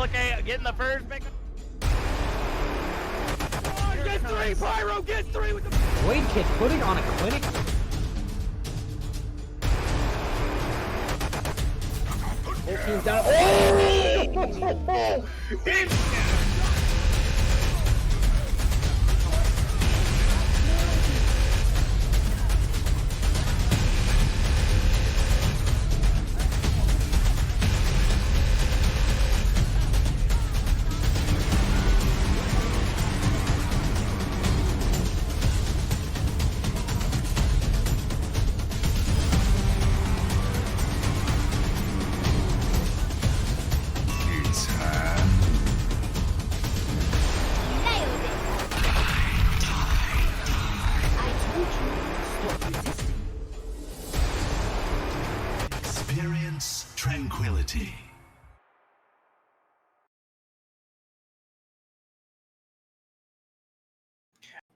Delicate getting the first pick. Oh, get three, Pyro, get three with the Blade Kid putting on a clinic. Whole team's down. Oh! Experience tranquility.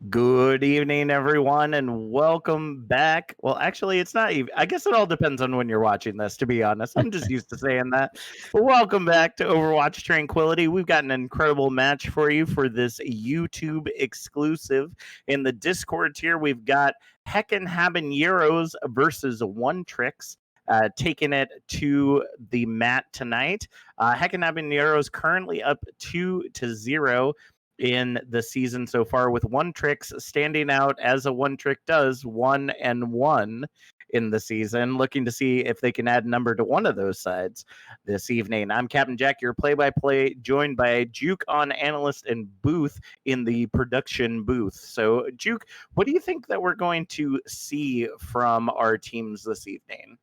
Good evening, everyone, and welcome back. Well, actually, it's not even. I guess it all depends on when you're watching this, to be honest. I'm just used to saying that. But welcome back to Overwatch Tranquility. We've got an incredible match for you for this YouTube exclusive. In the Discord tier, we've got Heckin Habeneros versus One Tricks. Taking it to the mat tonight. Heckin Habeneros currently up 2-0 in the season so far, with One Tricks standing out as a One Trick does, 1-1 in the season, looking to see if they can add number to one of those sides this evening. I'm Captain Jack, your play-by-play, joined by Juke on analyst and Booth in the production booth. So, Juke, what do you think that we're going to see from our teams this evening?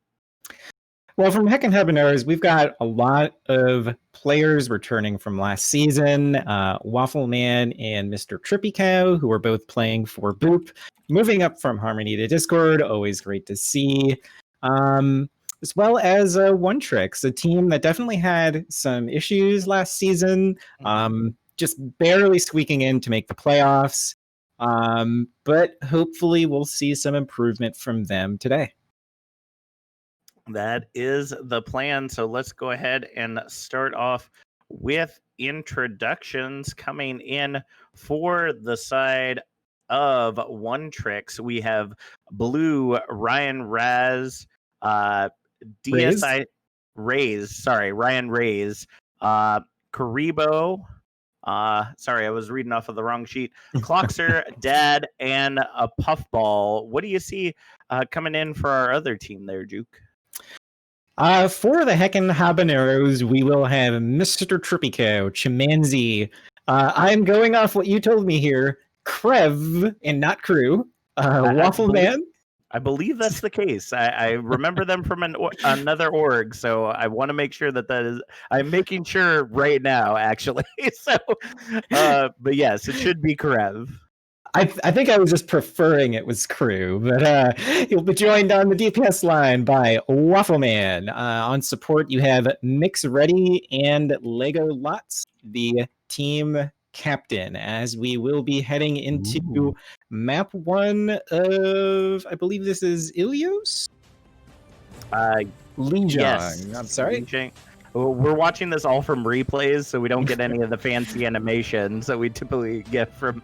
Well, from Heckin Habeneros, we've got a lot of players returning from last season. Waffleman and Mr. Trippy Cow, who are both playing for Boop, moving up from Harmony to Discord, always great to see. As well as One Tricks, a team that definitely had some issues last season, just barely squeaking in to make the playoffs. But hopefully we'll see some improvement from them today. That is the plan. So let's go ahead and start off with introductions. Coming in for the side of One Tricks, we have Blue, Ryan Raz, DSI Rays, Ryan Rays, Karibo. Sorry, I was reading off of the wrong sheet. Clockser, Dad, and a Puffball. What do you see coming in for our other team there, Juke? For the Heckin Habeneros, we will have Mr. Trippyco, Chimanzi. I'm going off what you told me here. Krev and not Crew. Waffleman. I believe that's the case. I remember them from another org, so I want to make sure that is. I'm making sure right now, actually. So, but yes, it should be Krev. I think I was just preferring it was Crew, but you'll be joined on the DPS line by Waffleman. On support, you have Mix Ready and Lego Lots, the team captain, as we will be heading into map 1 of, I believe this is Ilios? Linjong. Yes. I'm sorry? Linjong. We're watching this all from replays, so we don't get any of the fancy animations that we typically get from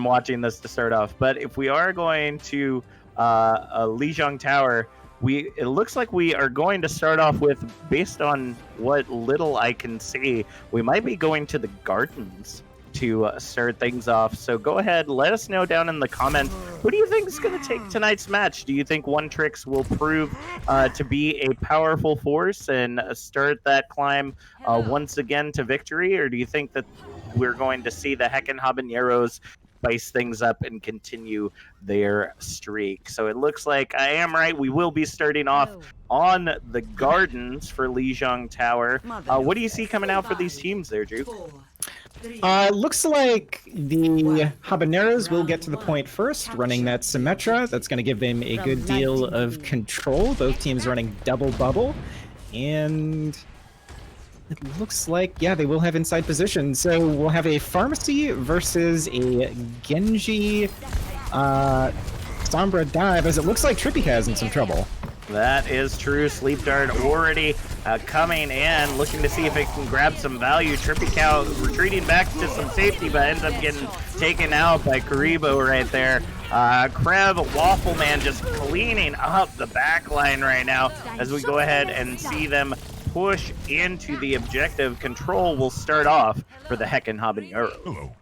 watching this to start off. But if we are going to Lijiang Tower, it looks like we are going to start off with, based on what little I can see, we might be going to the gardens to start things off. So go ahead, let us know down in the comments, who do you think is going to take tonight's match? Do you think One Tricks will prove to be a powerful force and start that climb once again to victory, or do you think that we're going to see the Heckin Habeneros spice things up and continue their streak? So it looks like I am right. We will be starting off on the gardens for Lijiang Tower. What do you see coming out for these teams there, Juke? Looks like the Habaneros will get to the point first, running that Symmetra. That's going to give them a good deal of control. Both teams running double bubble. And it looks like, yeah, they will have inside position. So we'll have a Pharmacy versus a Genji Sombra dive, as it looks like Trippy has in some trouble. That is true. Sleep Dart already coming in, looking to see if it can grab some value. Trippy Cow retreating back to some safety, but ends up getting taken out by Karibo right there. Krev, Waffle Man just cleaning up the back line right now as we go ahead and see them push into the objective. Control will start off for the Heckin Habeneros. Hello.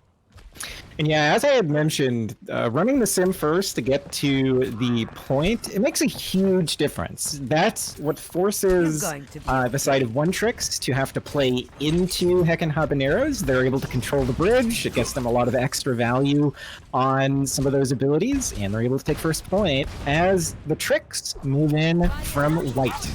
And yeah, as I had mentioned, running the sim first to get to the point, it makes a huge difference. That's what forces the side of One Tricks to have to play into Heckin Habeneros. They're able to control the bridge. It gets them a lot of extra value on some of those abilities, and they're able to take first point as the Tricks move in from white.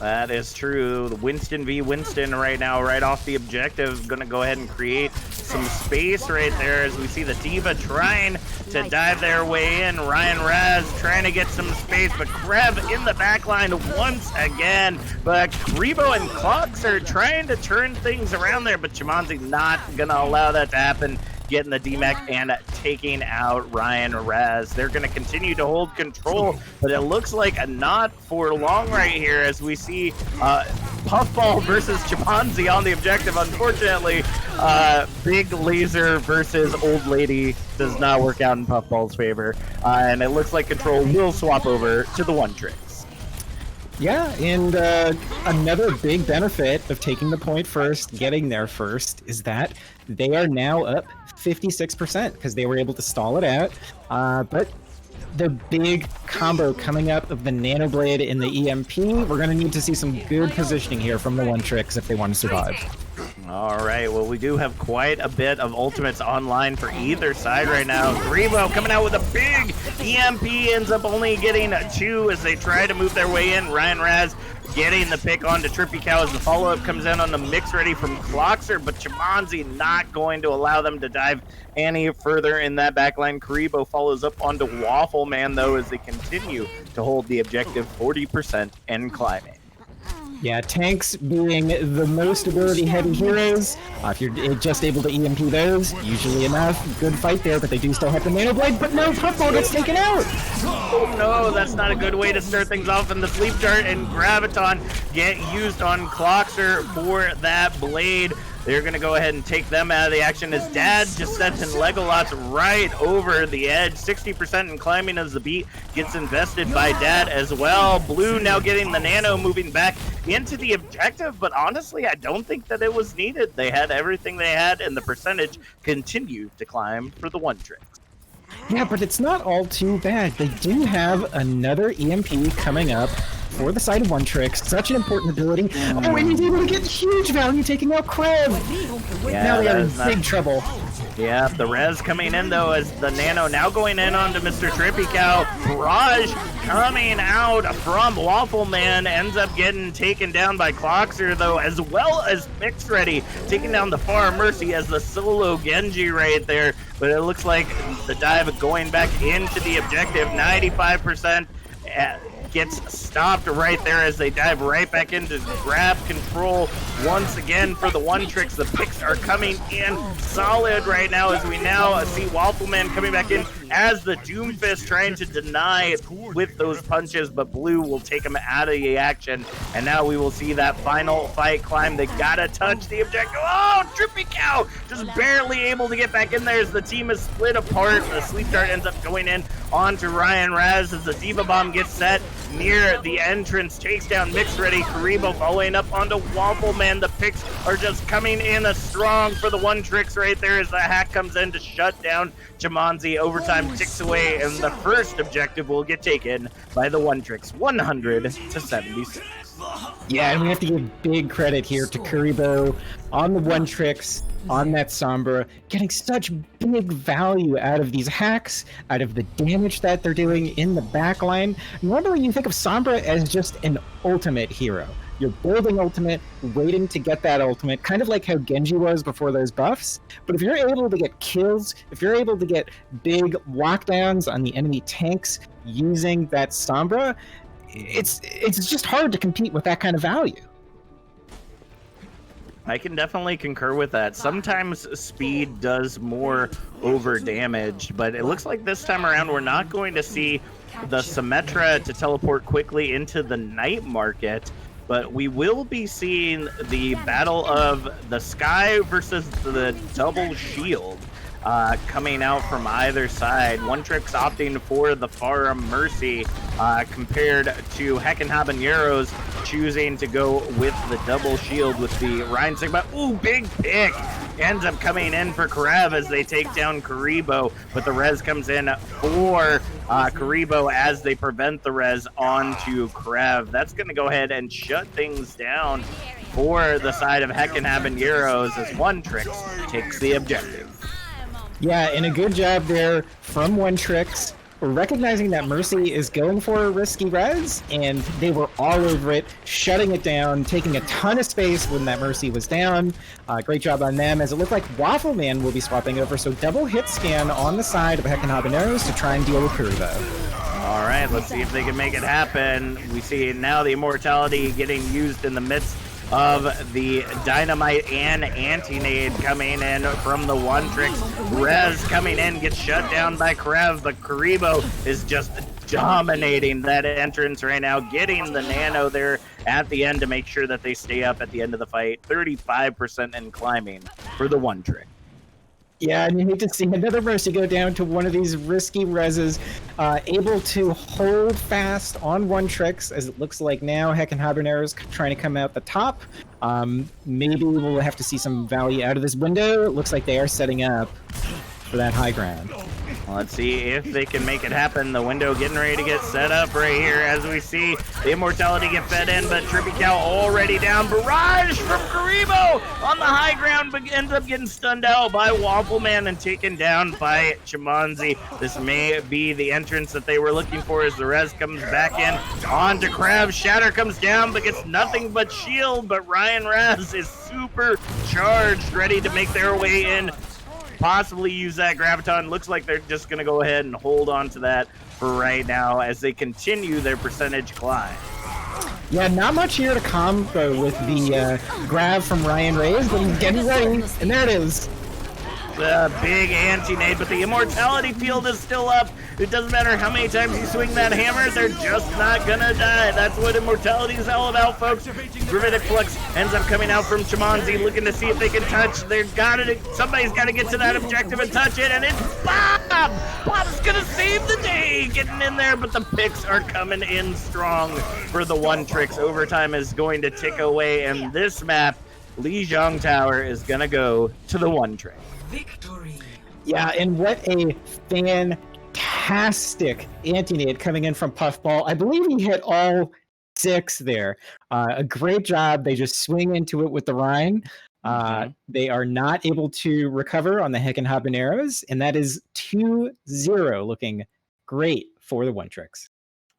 That is true. Winston v. Winston right now, right off the objective. Going to go ahead and create some space right there as we see the Diva trying to dive their way in. Ryan Raz trying to get some space, but Krev in the back line once again. But Rebo and Clocks are trying to turn things around there, but Jumanji not going to allow that to happen. Getting the DMAC and taking out Ryan Raz. They're going to continue to hold control, but it looks like not for long right here as we see Puffball versus Jumanji on the objective. Unfortunately, Big Laser versus Old Lady does not work out in Puffball's favor, and it looks like Control will swap over to the One Tricks. Yeah, and another big benefit of taking the point first, getting there first, is that they are now up 56% because they were able to stall it out. But the big combo coming up of the Nano Blade and the EMP, we're going to need to see some good positioning here from the One Tricks if they want to survive. All right, well, we do have quite a bit of ultimates online for either side right now. Rebo coming out with a big EMP, ends up only getting 2 as they try to move their way in. Ryan Raz getting the pick onto Trippy Cow as the follow-up comes in on the mix ready from Clockser, but Jumanji not going to allow them to dive any further in that backline. Karibo follows up onto Waffle Man, though, as they continue to hold the objective 40% and climbing. Yeah, tanks being the most ability-heavy heroes. If you're just able to EMP those, usually enough. Good fight there, but they do still have the Nano Blade, but no, Puffball gets taken out! Oh no, that's not a good way to start things off, and the Sleep Dart and Graviton get used on Clockser for that blade. They're going to go ahead and take them out of the action as Dad just sent in Legolots right over the edge. 60% in climbing as the beat gets invested by Dad as well. Blue now getting the Nano, moving back into the objective, but honestly, I don't think that it was needed. They had everything they had, and the percentage continued to climb for the One Tricks. Yeah, but it's not all too bad. They do have another EMP coming up for the side of One Trick. Such an important ability. Oh, and he's able to get huge value taking out Krev. Yeah, now they are in big trouble. Yeah, the res coming in, though, as the Nano now going in onto Mr. Trippy Cow. Raj coming out from Waffle Man, ends up getting taken down by Clockser, though, as well as Mixed Ready, taking down the Far Mercy as the solo Genji right there. But it looks like the dive going back into the objective, 95%. Gets stopped right there as they dive right back in to grab control once again for the One Tricks. The picks are coming in solid right now as we now see Waffleman coming back in as the Doomfist trying to deny with those punches, but Blue will take him out of the action. And now we will see that final fight climb. They gotta touch the objective. Oh, Trippy Cow just barely able to get back in there as the team is split apart. The Sleep Dart ends up going in onto Ryan Raz as the Diva Bomb gets set near the entrance, takes down Mixed Ready. Karibo following up onto Waffle Man. The picks are just coming in strong for the One Tricks right there as the hack comes in to shut down Jumanji. Overtime ticks away, and the first objective will get taken by the One Tricks, 100-76. Yeah, and we have to give big credit here to Karibo on the One Tricks, on that Sombra, getting such big value out of these hacks, out of the damage that they're doing in the backline. Normally you think of Sombra as just an ultimate hero. You're building ultimate, waiting to get that ultimate, kind of like how Genji was before those buffs. But if you're able to get kills, if you're able to get big lockdowns on the enemy tanks using that Sombra, it's just hard to compete with that kind of value. I can definitely concur with that. Sometimes speed does more over damage, but it looks like this time around we're not going to see the Symmetra to teleport quickly into the night market, but we will be seeing the battle of the Sky versus the double shield coming out from either side. One Trick's opting for the Farah Mercy compared to Heckin Habeneros choosing to go with the double shield with the Ryan Sigma. Ooh, big pick! Ends up coming in for Karev as they take down Karibo, but the res comes in for Karibo as they prevent the res onto Karev. That's going to go ahead and shut things down for the side of Heckin Habeneros as One Tricks takes the objective. Yeah, and a good job there from One Tricks. We're recognizing that Mercy is going for a risky res, and they were all over it, shutting it down, taking a ton of space when that Mercy was down. Great job on them, as it looked like Waffleman will be swapping over, so double hit scan on the side of Heckin Habeneros to try and deal with Kuribo. All right, let's see if they can make it happen. We see now the Immortality getting used in the midst of the Dynamite and Anti-Nade coming in from the One Tricks. Rez coming in, gets shut down by Karev, but Karibo is just dominating that entrance right now, getting the nano there at the end to make sure that they stay up at the end of the fight. 35% in climbing for the One Trick. Yeah, and you need to see another Mercy go down to one of these risky reses, able to hold fast on One Tricks, as it looks like now Heckin Habeneros trying to come out the top. Maybe we'll have to see some value out of this window. It looks like they are setting up for that high ground. Well, let's see if they can make it happen. The window getting ready to get set up right here as we see the Immortality get fed in, but Trippy Cow already down. Barrage from Karibo on the high ground, but ends up getting stunned out by Waffleman and taken down by Chimanzi. This may be the entrance that they were looking for as the res comes back in onto Crab. Shatter comes down, but gets nothing but shield, but Ryan Raz is super charged, ready to make their way in. Possibly use that Graviton. Looks like they're just going to go ahead and hold on to that for right now as they continue their percentage climb. Yeah, not much here to combo with the grab from Ryan Reyes, but he's getting ready, and there it is. The big anti-nade, but the Immortality field is still up. It doesn't matter how many times you swing that hammer, they're just not gonna die. That's what Immortality is all about, folks. Gravitic Flux ends up coming out from Chimanzi, looking to see if they can touch. Somebody's got to get to that objective and touch it, and it's Bob! Bob's gonna save the day, getting in there, but the picks are coming in strong for the One Tricks. Overtime is going to tick away, and this map, Lijiang Tower, is gonna go to the One Trick. Victory. Yeah, and what a fantastic anti-nade coming in from Puffball. I believe he hit all 6 there. A great job. They just swing into it with the Rhine. They are not able to recover on the Heckin Habeneros, and that is 2-0, looking great for the One Tricks.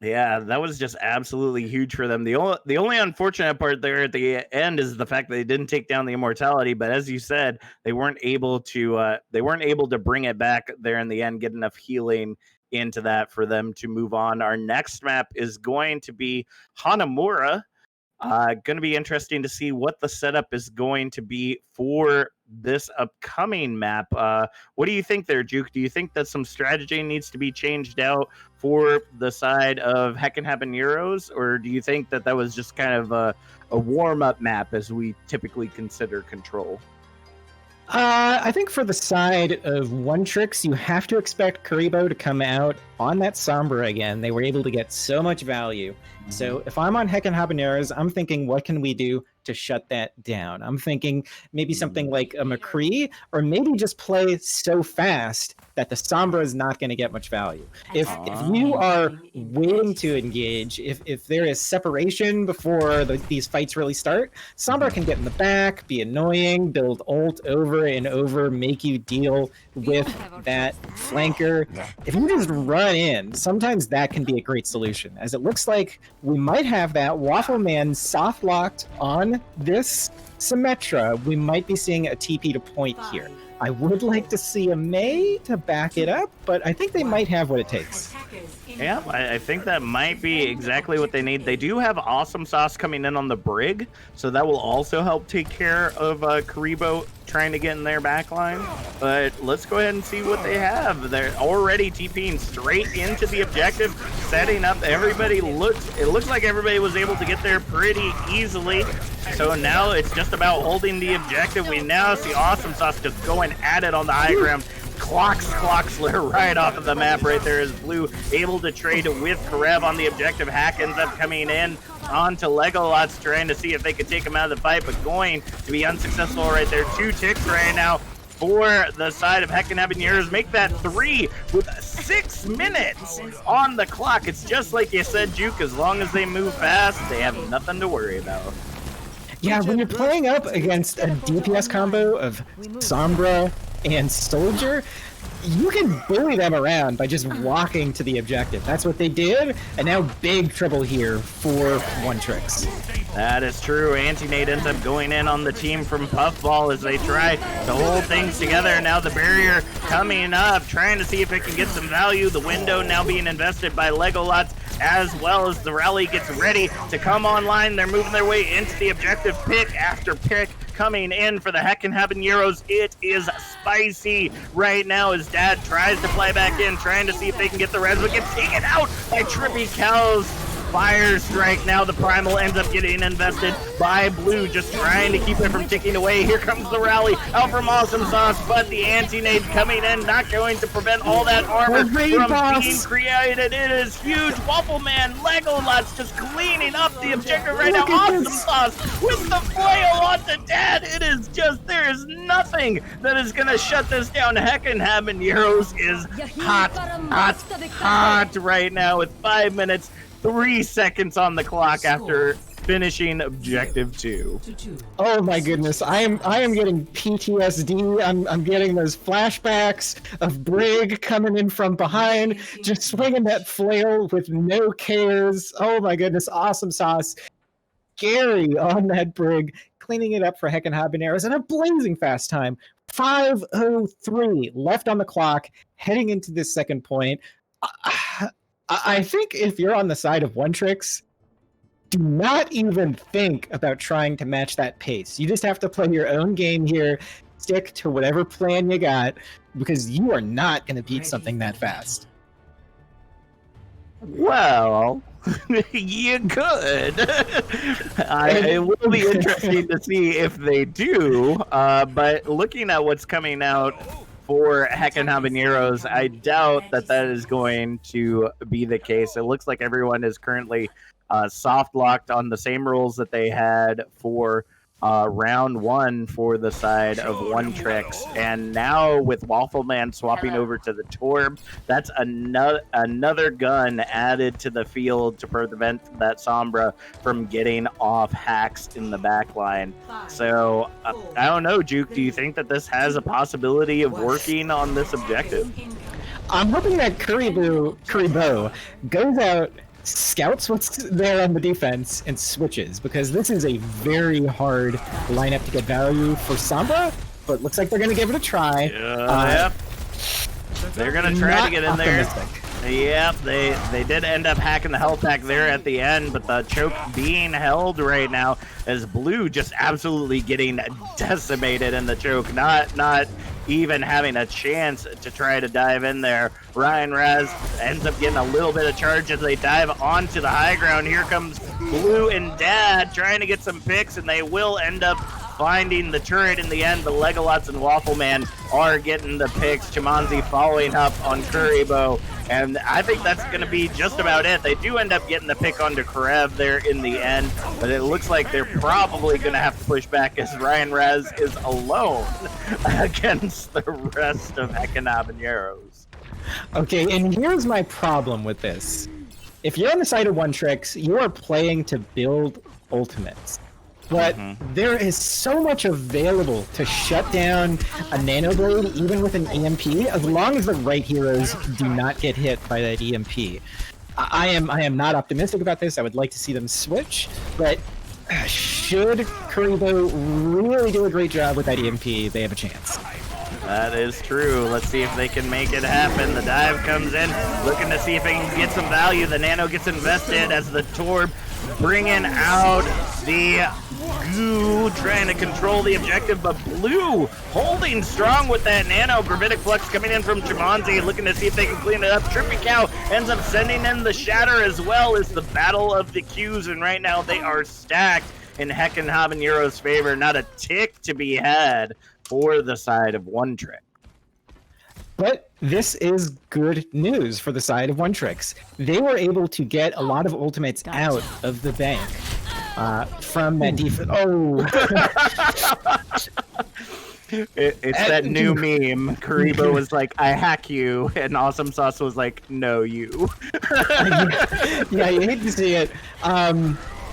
Yeah, that was just absolutely huge for them. The only unfortunate part there at the end is the fact that they didn't take down the Immortality, but as you said, they weren't able to bring it back there in the end, get enough healing into that for them to move on. Our next map is going to be Hanamura. Going to be interesting to see what the setup is going to be for this upcoming map. What do you think there, Juke? Do you think that some strategy needs to be changed out for the side of Heckin Habeneros, or do you think that was just kind of a warm-up map as we typically consider Control? I think for the side of One Tricks, you have to expect Karibo to come out on that Sombra again. They were able to get so much value. So if I'm on Heckin Habeneros, I'm thinking, what can we do to shut that down? I'm thinking maybe something like a McCree, or maybe just play so fast that the Sombra is not going to get much value. If you are waiting to engage, if there is separation before these fights really start, Sombra can get in the back, be annoying, build ult over and over, make you deal with that flanker. If you just run in, sometimes that can be a great solution, as it looks like we might have that Waffleman soft locked on this Symmetra. We might be seeing a TP to point here. I would like to see a May to back it up, but I think they might have what it takes. Yeah, I think that might be exactly what they need. They do have Awesome Sauce coming in on the Brig, so that will also help take care of Karibo trying to get in their back line. But let's go ahead and see what they have. They're already TPing straight into the objective, setting up. It looks like everybody was able to get there pretty easily. So now it's just about holding the objective. We now see Awesome Sauce just going at it on the high ground. Clocks right off of the map right there is Blue able to trade with Karev on the objective. Hack ends up coming in onto Legolots, trying to see if they could take him out of the fight, but going to be unsuccessful right there. 2 ticks right now for the side of Heckin Habeneros. Make that 3 with 6 minutes on the clock. It's just like you said, Juke, as long as they move fast, they have nothing to worry about. Yeah, when you're playing up against a DPS combo of Sombra and Soldier, you can bully them around by just walking to the objective. That's what they did, and now big trouble here for One Tricks. That is true. Anti-Nate ends up going in on the team from Puffball as they try to hold things together. Now the barrier coming up, trying to see if it can get some value. The window now being invested by Legolots, as well as the rally gets ready to come online. They're moving their way into the objective. Pick after pick coming in for the Heckin Habeneros. It is spicy right now as Dad tries to fly back in, trying to see if they can get the res, but gets taken out by Trippy Cows. Fire strike. Now the Primal ends up getting invested by Blue, just trying to keep it from ticking away. Here comes the rally out from Awesome Sauce, but the anti-nade coming in, not going to prevent all that armor from being created. It is huge. Waffle Man, Legolots just cleaning up the objective right now. Awesome Sauce with the flail onto Dad. It is just, there is nothing that is going to shut this down. Heckin Habeneros is hot right now with 5 minutes 3 seconds on the clock after finishing objective 2. Oh my goodness, I am getting PTSD. I'm getting those flashbacks of Brig coming in from behind, just swinging that flail with no cares. Oh my goodness, Awesome Sauce. Gary on that Brig, cleaning it up for Heckin Habeneros and a blazing fast time. 5:03 left on the clock, heading into this second point. I think if you're on the side of One Tricks, do not even think about trying to match that pace. You just have to play your own game here, stick to whatever plan you got, because you are not going to beat something that fast. Well, you could. It will be interesting to see if they do, but looking at what's coming out for Heckin Habeneros, I doubt that is going to be the case. It looks like everyone is currently soft locked on the same rules that they had for round 1 for the side of One Tricks, and now with Waffle Man swapping over to the Torb, that's another gun added to the field to prevent that Sombra from getting off hacks in the back line. So I don't know, Juke, do you think that this has a possibility of working on this objective? I'm hoping that Kuribo goes out, scouts what's there on the defense, and switches, because this is a very hard lineup to get value for Sombra, but looks like they're going to give it a try. Yep. They're going to try to get in there. Yep, they did end up hacking the health pack there at the end, but the choke being held right now as Blue just absolutely getting decimated in the choke, not even having a chance to try to dive in there. Ryan Raz ends up getting a little bit of charge as they dive onto the high ground. Here comes Blue and Dad trying to get some picks, and they will end up finding the turret in the end. The Legolots and Waffle Man are getting the picks. Chimanzi following up on Kuribo, and I think that's going to be just about it. They do end up getting the pick onto Karev there in the end, but it looks like they're probably going to have to push back as Ryan Raz is alone against the rest of Heckin Habeneros. Okay, and here's my problem with this. If you're on the side of One Tricks, you are playing to build ultimates. But there is so much available to shut down a Nanoblade, even with an EMP, as long as the right heroes do not get hit by that EMP. I am not optimistic about this. I would like to see them switch, but should Kuribo really do a great job with that EMP, they have a chance. That is true. Let's see if they can make it happen. The dive comes in, looking to see if they can get some value. The Nano gets invested as the Torb bringing out the goo, trying to control the objective, but blue holding strong with that nano. Gravitic Flux coming in from Jumanji, looking to see if they can clean it up. Trippy Cow ends up sending in the Shatter as well as the battle of the Qs, and right now they are stacked in Heckin Habeneros' favor. Not a tick to be had for the side of One Trick. But this is good news for the side of One Tricks. They were able to get a lot of ultimates out of the bank from that defense. Oh! It's that new meme. Karibo was like, I hack you, and Awesome Sauce was like, no, you. Yeah, you hate to see it.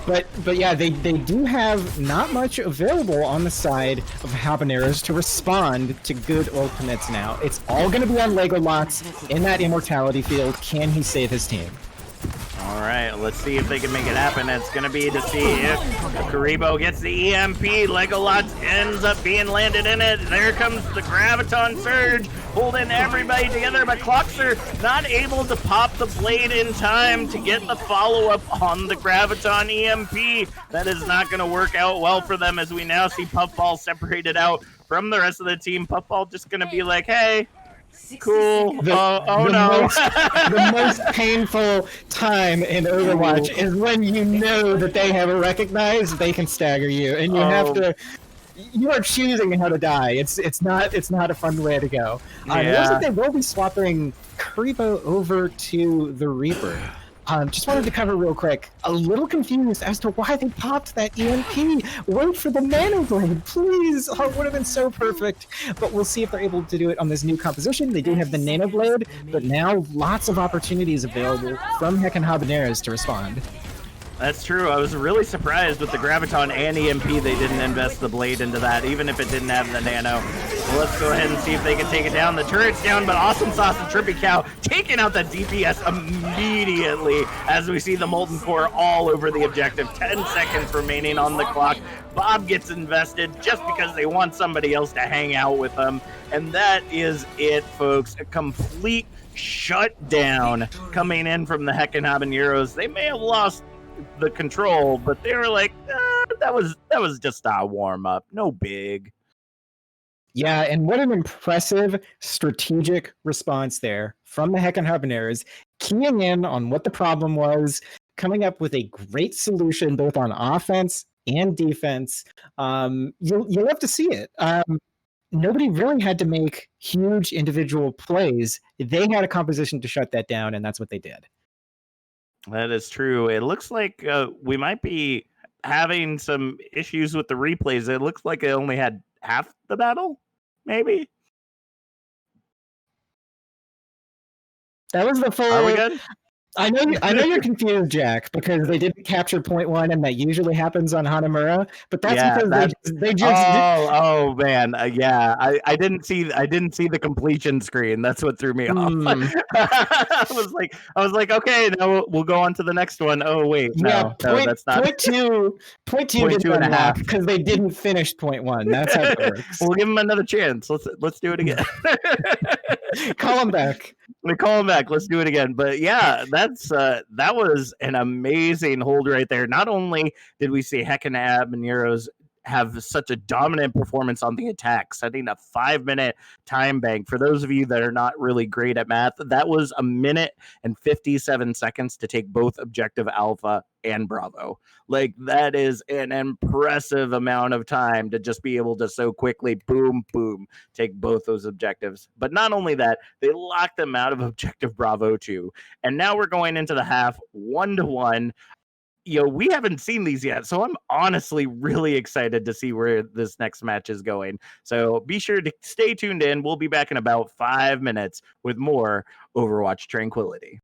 But yeah, they do have not much available on the side of Habeneros to respond to good ultimates now. It's all going to be on Lego Lots in that immortality field. Can he save his team? All right, let's see if they can make it happen. It's going to be to see if Karibo gets the EMP. Legolots ends up being landed in it. There comes the Graviton Surge, holding everybody together, but Clockster not able to pop the blade in time to get the follow-up on the Graviton EMP. That is not going to work out well for them, as we now see Puffball separated out from the rest of the team. Puffball just going to be like, hey, cool. The most painful time in Overwatch is when you know that they have recognized they can stagger you, and you have to. You are choosing how to die. It's not a fun way to go. It looks like they will be swapping Karibo over to the Reaper. Just wanted to cover real quick. A little confused as to why they popped that EMP. Wait for the Nano Blade, please. Oh, it would have been so perfect. But we'll see if they're able to do it on this new composition. They do have the Nano Blade, but now lots of opportunities available from Heckin Habeneros to respond. That's true. I was really surprised with the Graviton and EMP they didn't invest the blade into that, even if it didn't have the nano. Well, let's go ahead and see if they can take it down. The turret's down, but Awesome Sauce and Trippy Cow taking out that DPS immediately as we see the Molten Core all over the objective. 10 seconds remaining on the clock. Bob gets invested just because they want somebody else to hang out with them. And that is it, folks. A complete shutdown coming in from the Heckin Habeneros. They may have lost the control, but they were like, that was just a warm-up, no big. Yeah, and what an impressive strategic response there from the Heckin Habeneros, keying in on what the problem was, coming up with a great solution both on offense and defense. You'll love to see it. Nobody really had to make huge individual plays. They had a composition to shut that down, and that's what they did. That is true. It looks like we might be having some issues with the replays. It looks like it only had half the battle, maybe. That was the full. Are we good? I know you're confused, Jack, because they didn't capture point one, and that usually happens on Hanemura. But that's because they just. Oh man, yeah. I didn't see the completion screen. That's what threw me off. I was like, okay, now we'll go on to the next one. Oh wait, no, that's not. Point two and a half because they didn't finish point one. That's how it works. We'll give them another chance. Let's do it again. Call them back. We call him back. Let's do it again. But yeah, that was an amazing hold right there. Not only did we see Heckin Habeneros have such a dominant performance on the attack, setting a 5-minute time bank. For those of you that are not really great at math, that was 1 minute and 57 seconds to take both Objective Alpha and Bravo. Like, that is an impressive amount of time to just be able to so quickly, boom, boom, take both those objectives. But not only that, they locked them out of Objective Bravo too. And now we're going into the half 1-1. We haven't seen these yet, so I'm honestly really excited to see where this next match is going. So be sure to stay tuned in. We'll be back in about 5 minutes with more Overwatch Tranquility.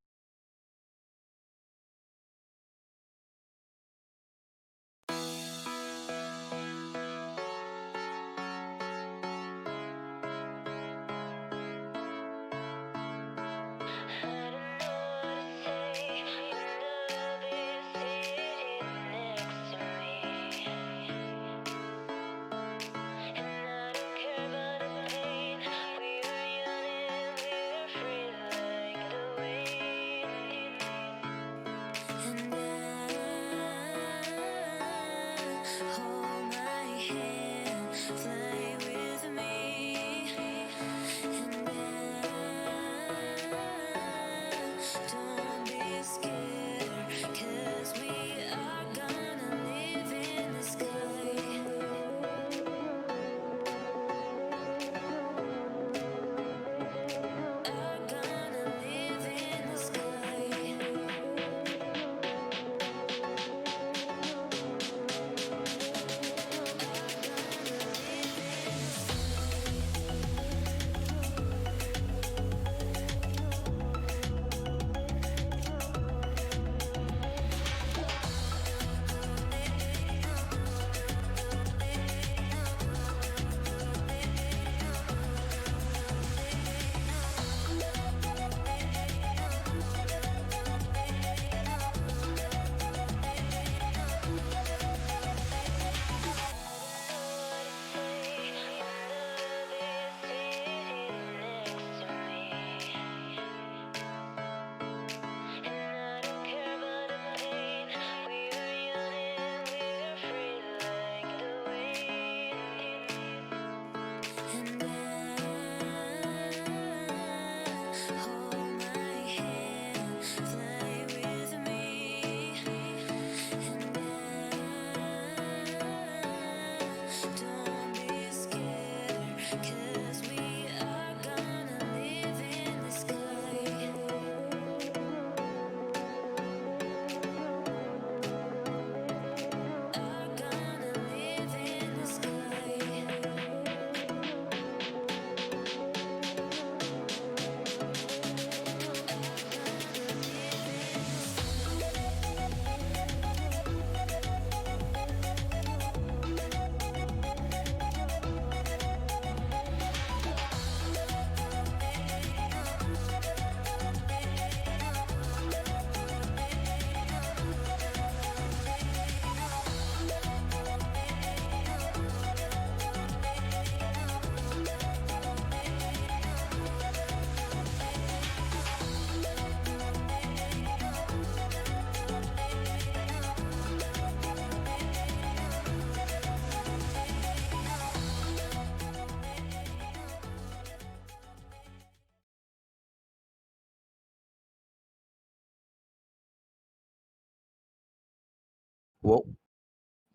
Well,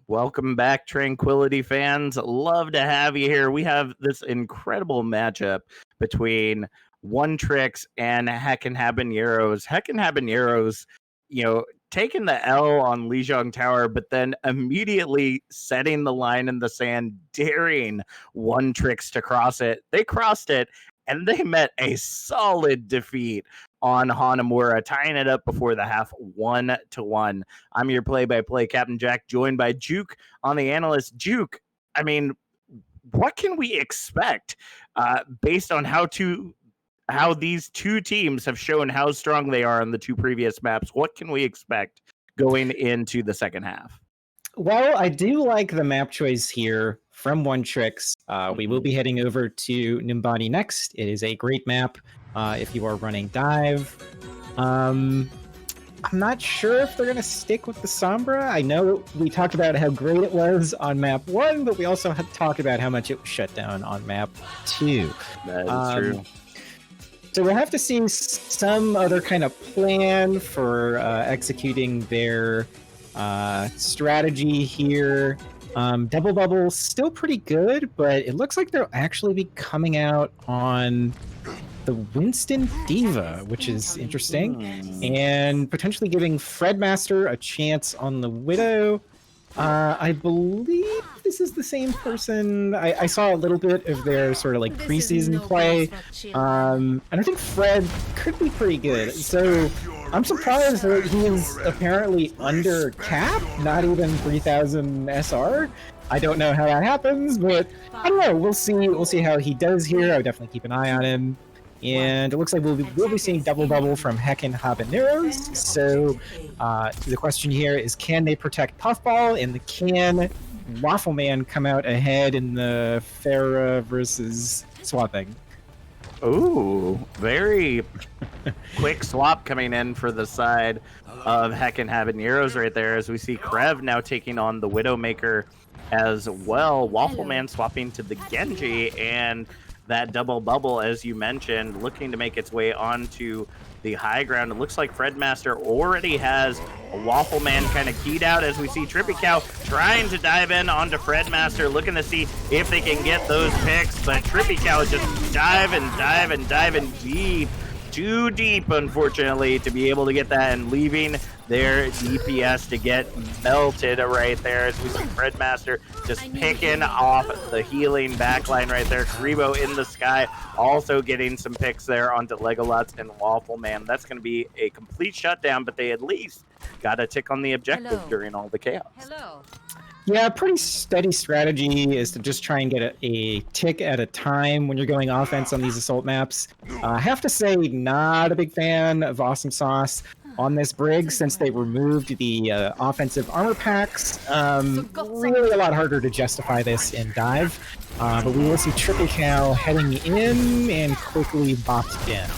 welcome back, Tranquility fans. Love to have you here. We have this incredible matchup between One Tricks and Heckin Habeneros. Heckin Habeneros, taking the L on Lijiang Tower, but then immediately setting the line in the sand, daring One Tricks to cross it. They crossed it, and they met a solid defeat on Hanamura, tying it up before the half 1-1. I'm your play-by-play Captain Jack, joined by Juke on the analyst. Juke, I mean, what can we expect based on how these two teams have shown how strong they are on the two previous maps? What can we expect going into the second half? Well, I do like the map choice here from One Tricks. We will be heading over to Numbani next. It is a great map if you are running dive. I'm not sure if they're going to stick with the Sombra. I know we talked about how great it was on map 1, but we also had talked about how much it was shut down on map 2. That is true. So we'll have to see some other kind of plan for executing their strategy here. Double Bubble still pretty good, but it looks like they'll actually be coming out on the Winston Diva, which is interesting, and potentially giving Fredmaster a chance on the Widow. I believe this is the same person. I saw a little bit of their sort of like preseason play, and I think Fred could be pretty good. So I'm surprised that he is apparently under cap, not even 3,000 SR. I don't know how that happens, but I don't know. We'll see. We'll see how he does here. I would definitely keep an eye on him. And it looks like we'll be seeing Double Bubble from Heckin Habeneros. So the question here is, can they protect Puffball? And can Waffle Man come out ahead in the Farah versus swapping? Ooh, very quick swap coming in for the side of Heckin Habeneros right there, as we see Krev now taking on the Widowmaker as well. Waffle Man swapping to the Genji, and that Double Bubble, as you mentioned, looking to make its way onto the high ground. It looks like Fredmaster already has a Waffle Man kind of keyed out, as we see Trippy Cow trying to dive in onto Fredmaster, looking to see if they can get those picks, but Trippy Cow just diving deep. Too deep, unfortunately, to be able to get that, and leaving their DPS to get melted right there, as we see Fredmaster just picking off the healing backline right there. Karibo in the sky also getting some picks there onto Legolas and Waffle Man. That's going to be a complete shutdown, but they at least got a tick on the objective during all the chaos. Yeah, pretty steady strategy is to just try and get a tick at a time when you're going offense on these assault maps. I have to say, not a big fan of Awesome Sauce on this Brig since they removed the offensive armor packs. Really a lot harder to justify this in dive. But we will see Triple Cow heading in and quickly bopped in.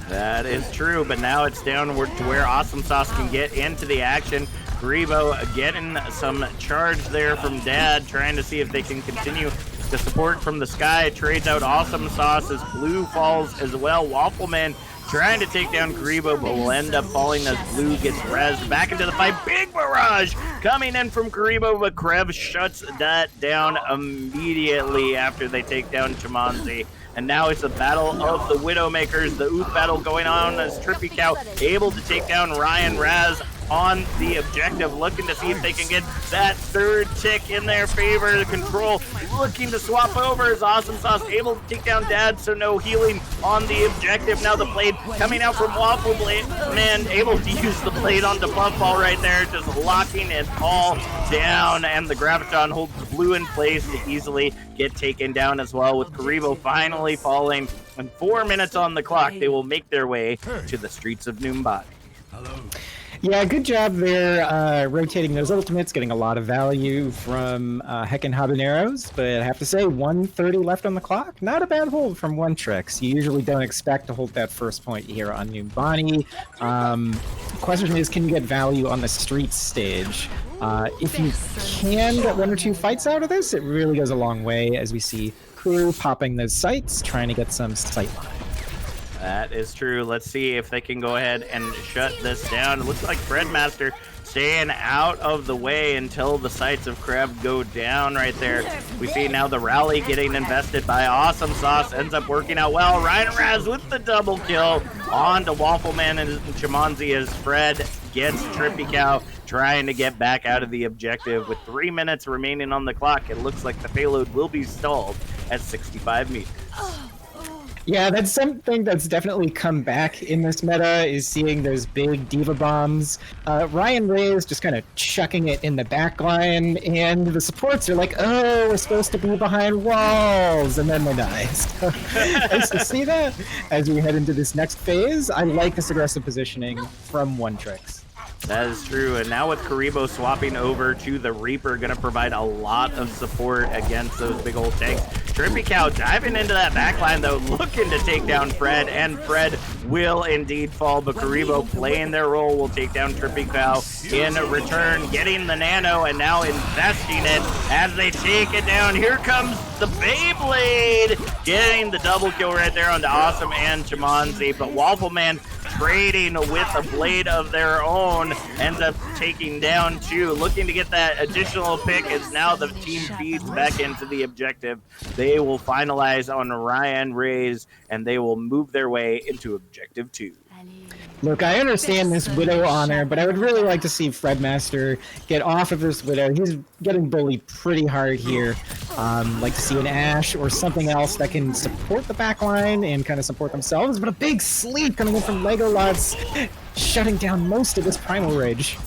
That is true, but now it's downward to where Awesome Sauce can get into the action. Grivo getting some charge there from Dad, trying to see if they can continue the support from the sky. Trades out Awesome Sauce as Blue falls as well. Waffleman trying to take down Grivo, but will end up falling as Blue gets rezzed. Back into the fight. Big barrage coming in from Grivo, but Krev shuts that down immediately after they take down Chamanzi. And now it's the battle of the Widowmakers, the Oof battle going on as Trippy Cow able to take down Ryan Raz on the objective, looking to see if they can get that third tick in their favor. Control looking to swap over as Awesome Sauce able to take down Dad, so no healing on the objective. Now the blade coming out from Waffle Blade, man, able to use the blade onto Puffball right there, just locking it all down, and the Graviton holds Blue in place to easily get taken down as well, with Karibo finally falling. And 4 minutes on the clock, they will make their way to the streets of Numbani. Yeah, good job there, rotating those ultimates, getting a lot of value from Heckin Habeneros, but I have to say, 1:30 left on the clock. Not a bad hold from One Tricks. You usually don't expect to hold that first point here on Numbani. Question is, can you get value on the street stage? If you can get 1 or 2 fights out of this, it really goes a long way, as we see Crew popping those sights, trying to get some sightline. That is true. Let's see if they can go ahead and shut this down. It looks like Fredmaster staying out of the way until the sights of Kreb go down right there. We see now the rally getting invested by Awesome Sauce. Ends up working out well. Ryan Raz with the double kill on to Waffleman and Chimonzi as Fred gets Trippy Cow trying to get back out of the objective. With 3 minutes remaining on the clock, it looks like the payload will be stalled at 65 meters. Yeah, that's something that's definitely come back in this meta, is seeing those big diva bombs. Ryan Ray is just kind of chucking it in the back line, and the supports are like, oh, we're supposed to be behind walls, and then they die. So, nice to see that as we head into this next phase. I like this aggressive positioning from One Tricks. That is true, and now with Karibo swapping over to the Reaper, going to provide a lot of support against those big old tanks. Trippy Cow diving into that backline, though, looking to take down Fred, and Fred will indeed fall, but Karibo playing their role will take down Trippy Cow in return, getting the nano, and now investing it as they take it down. Here comes the Beyblade, getting the double kill right there onto Awesome and Chimonzi, but Waffleman trading with a blade of their own, ends up taking down 2. Looking to get that additional pick as now the team feeds back into the objective. They will finalize on Ryan Rays, and they will move their way into objective 2. Look, I understand this Widow honor, but I would really like to see Fredmaster get off of this Widow. He's getting bullied pretty hard here. Like to see an Ashe or something else that can support the backline and kind of support themselves, but a big sleep coming in from Lego Lots, shutting down most of this Primal Rage.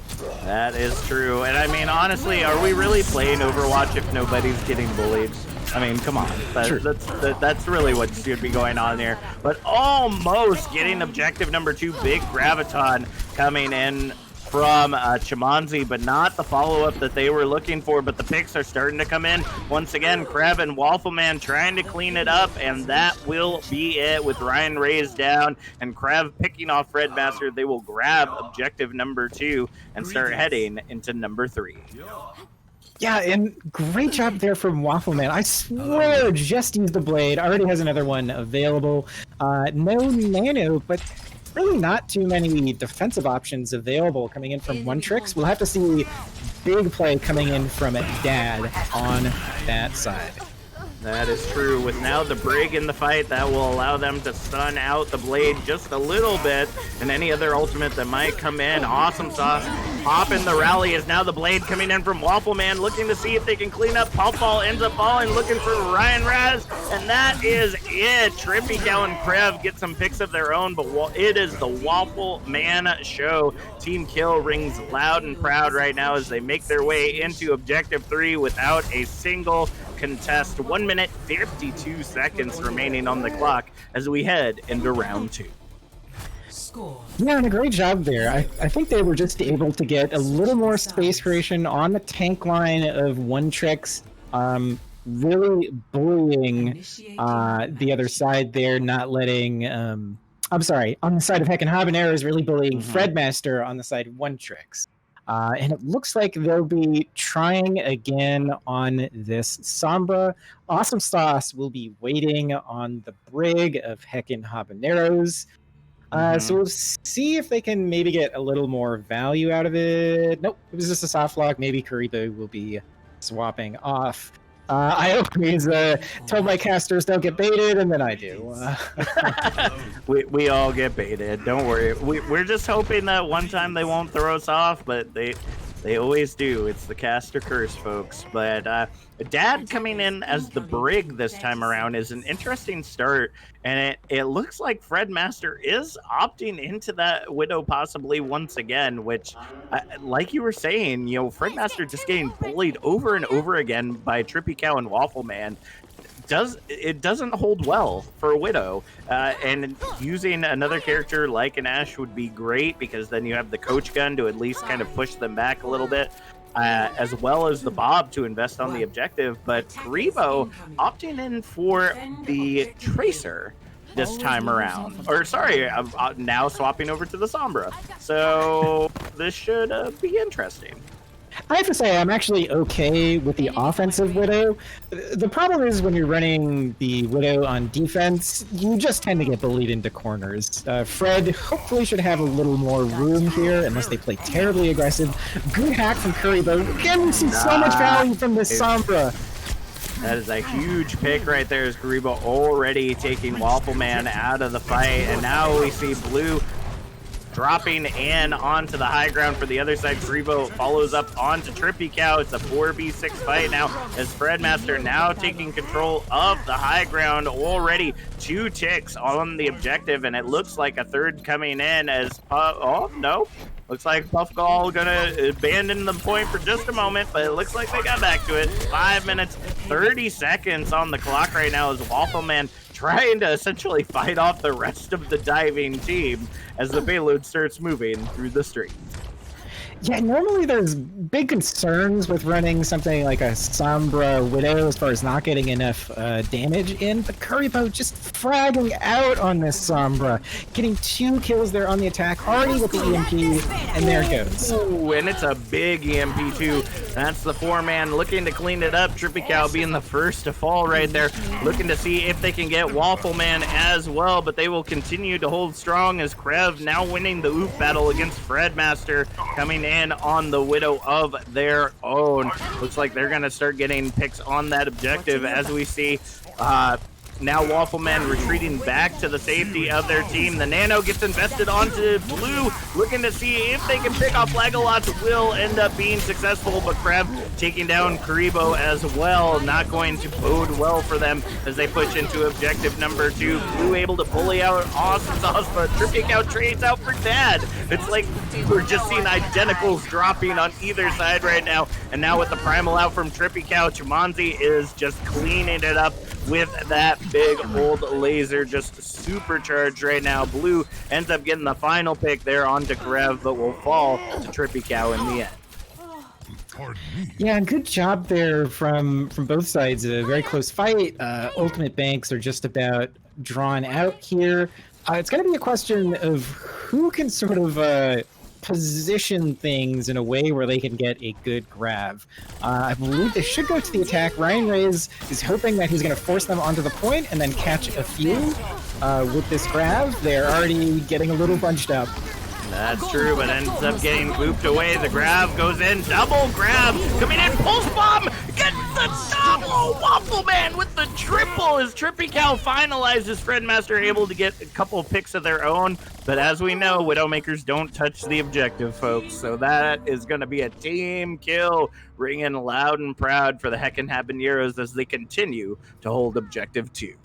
That is true, and I mean, honestly, are we really playing Overwatch if nobody's getting bullied? I mean, come on. That's really what should be going on here. But almost getting objective number 2, big Graviton coming in from Chimonzi, but not the follow-up that they were looking for. But the picks are starting to come in. Once again, Kreb and Waffleman trying to clean it up, and that will be it with Ryan Rays down and Kreb picking off Fredmaster. They will grab objective number 2 and start heading into number 3. Yeah, and great job there from Waffleman. I swear, just used the blade. Already has another one available. No nano, but really not too many defensive options available coming in from One Tricks. We'll have to see big play coming in from Dad on that side. That is true. With now the Brig in the fight, that will allow them to stun out the Blade just a little bit, and any other ultimate that might come in. Awesome Sauce popping the rally as now the Blade coming in from Waffleman, looking to see if they can clean up. Ball ends up falling, looking for Ryan Raz, and that is it. Trippy Cow and Krev get some picks of their own, but it is the Waffleman show. Team kill rings loud and proud right now as they make their way into Objective 3 without a single contest. 1 minute 52 seconds remaining on the clock as we head into round 2. Yeah, and a great job there. I think they were just able to get a little more space creation on the tank line of One Tricks, really bullying the other side there, not letting I'm sorry, on the side of Heckin Habeneros, really bullying Fredmaster on the side of One Tricks. And it looks like they'll be trying again on this Sombra. Awesome Sauce will be waiting on the Brig of Heckin Habeneros. So we'll see if they can maybe get a little more value out of it. Nope, it was just a soft lock. Maybe Karibo will be swapping off. I always tell my casters don't get baited, and then I do. We all get baited. Don't worry. We're just hoping that one time they won't throw us off, but they always do. It's the caster curse, folks. But Dad coming in as the Brig this time around is an interesting start, and it looks like Fredmaster is opting into that Widow possibly once again, which, like you were saying, you know, Fredmaster just getting bullied over and over again by Trippy Cow and Waffleman. It doesn't hold well for a Widow, and using another character like an Ashe would be great, because then you have the coach gun to at least kind of push them back a little bit, as well as the Bob to invest on the objective. But Karibo opting in for the Tracer this time around, or sorry, I'm now swapping over to the Sombra, so this should be interesting. I have to say, I'm actually okay with the offensive Widow. The problem is when you're running the Widow on defense, you just tend to get bullied into corners. Fred hopefully should have a little more room here, unless they play terribly aggressive. Good hack from Curry, though. Again, we see so much value from this Sombra. That is a huge pick right there as Karibo already taking Waffle Man out of the fight. And now we see Blue dropping in onto the high ground for the other side. Karibo follows up onto Trippy Cow. It's a 4v6 fight now as Fredmaster now taking control of the high ground. Already 2 ticks on the objective, and it looks like a third coming in as oh no. Looks like Puffball gonna abandon the point for just a moment, but it looks like they got back to it. 5 minutes, 30 seconds on the clock right now as Waffle Man trying to essentially fight off the rest of the diving team as the payload starts moving through the street. Yeah, normally there's big concerns with running something like a Sombra Widow as far as not getting enough damage in, but Karibo just fragging out on this Sombra, getting 2 kills there on the attack, already with the EMP, and there it goes. Ooh, and it's a big EMP too. That's the 4-man looking to clean it up. Trippy Cow being the first to fall right there, looking to see if they can get Waffle Man as well, but they will continue to hold strong as Krev now winning the OOF battle against Fredmaster, coming in on the Widow of their own. Looks like they're going to start getting picks on that objective as we see now Waffle Man retreating back to the safety of their team. The Nano gets invested onto Blue, looking to see if they can pick off Legolas. Will end up being successful, but Crab taking down Karibo as well. Not going to bode well for them as they push into objective number 2. Blue able to bully out Awesome Sauce, but Trippy Cow trades out for Dad. It's like we're just seeing identicals dropping on either side right now. And now with the primal out from Trippy Cow, Chumanzi is just cleaning it up with that big old laser, just supercharged right now. Blue ends up getting the final pick there onto Karev, but will fall to Trippy Cow in the end. Yeah, good job there from both sides. A very close fight. Ultimate banks are just about drawn out here. It's going to be a question of who can sort of position things in a way where they can get a good grab. I believe they should go to the attack. Ryan Reyes is hoping that he's going to force them onto the point and then catch a few with this grab. They're already getting a little bunched up. That's true, but ends up getting booped away. The grab goes in, double grab, coming in, pulse bomb, gets the double. Waffle Man with the triple as Trippy Cow finalizes. Fredmaster able to get a couple picks of their own, but as we know, Widowmakers don't touch the objective, folks, so that is going to be a team kill, ringing loud and proud for the Heckin Habeneros as they continue to hold objective 2.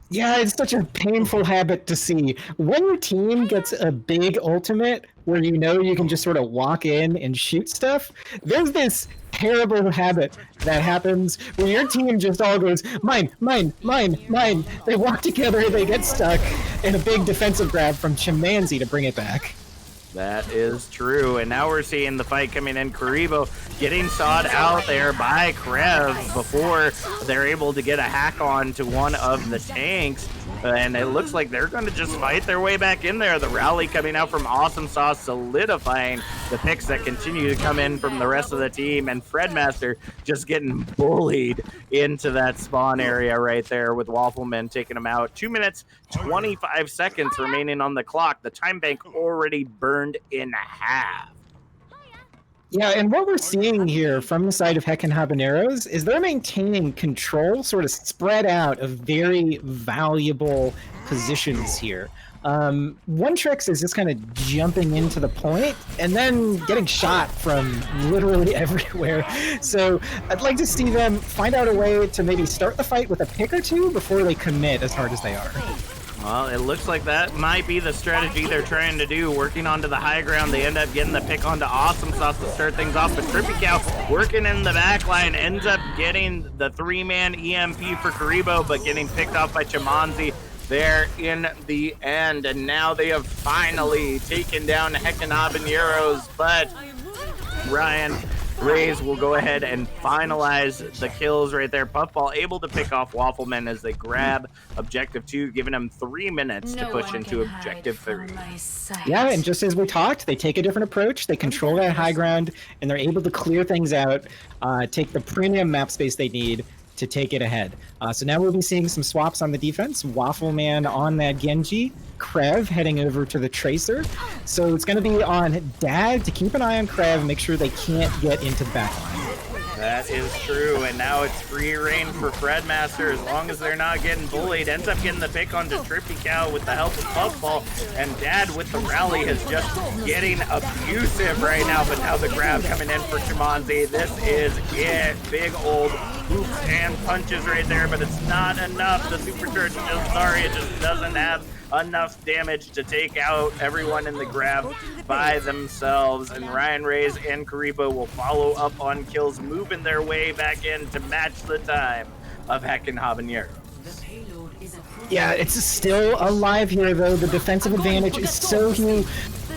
Yeah, it's such a painful habit to see. When your team gets a big ultimate where you know you can just sort of walk in and shoot stuff, there's this terrible habit that happens where your team just all goes, mine, mine, mine, mine. They walk together, they get stuck, and a big defensive grab from Chumanzi to bring it back. That is true, and now we're seeing the fight coming in. Karibo getting sawed out there by Krev before they're able to get a hack on to one of the tanks, and it looks like they're going to just fight their way back in there. The rally coming out from Awesome Sauce, solidifying the picks that continue to come in from the rest of the team, and Fredmaster just getting bullied into that spawn area right there with Waffleman taking him out. 2 minutes, 25 seconds remaining on the clock. The time bank already burned in half. Yeah, and what we're seeing here from the side of Heckin Habeneros is they're maintaining control, sort of spread out of very valuable positions here. One Trix is just kind of jumping into the point and then getting shot from literally everywhere. So I'd like to see them find out a way to maybe start the fight with a pick or two before they commit as hard as they are. Well, it looks like that might be the strategy they're trying to do, working onto the high ground. They end up getting the pick onto Awesome Sauce to start things off, but Trippy Cow working in the back line ends up getting the 3-man EMP for Karibo, but getting picked off by Chumanzi there in the end. And now they have finally taken down Heckin Habeneros, but Ryan, Rays will go ahead and finalize the kills right there. Puffball able to pick off Waffleman as they grab Objective 2, giving them 3 minutes to push into Objective 3. Yeah, and just as we talked, they take a different approach. They control that high ground, and they're able to clear things out, take the premium map space they need to take it ahead. So now we'll be seeing some swaps on the defense. Waffleman on that Genji, Krev heading over to the Tracer. So it's going to be on Dad to keep an eye on Krev, make sure they can't get into the backline. That is true, and now it's free reign for Fredmaster as long as they're not getting bullied. Ends up getting the pick onto Trippy Cow with the help of Puffball, and Dad with the rally is just getting abusive right now, but now the grab coming in for Jumanji. This is it. Big old hoops and punches right there, but it's not enough. The Supercharge, sorry, it just doesn't have enough damage to take out everyone in the grab by themselves, and Ryan Rays and Karibo will follow up on kills, moving their way back in to match the time of Heckin Habeneros. Yeah, it's still alive here, though. The defensive advantage is so huge.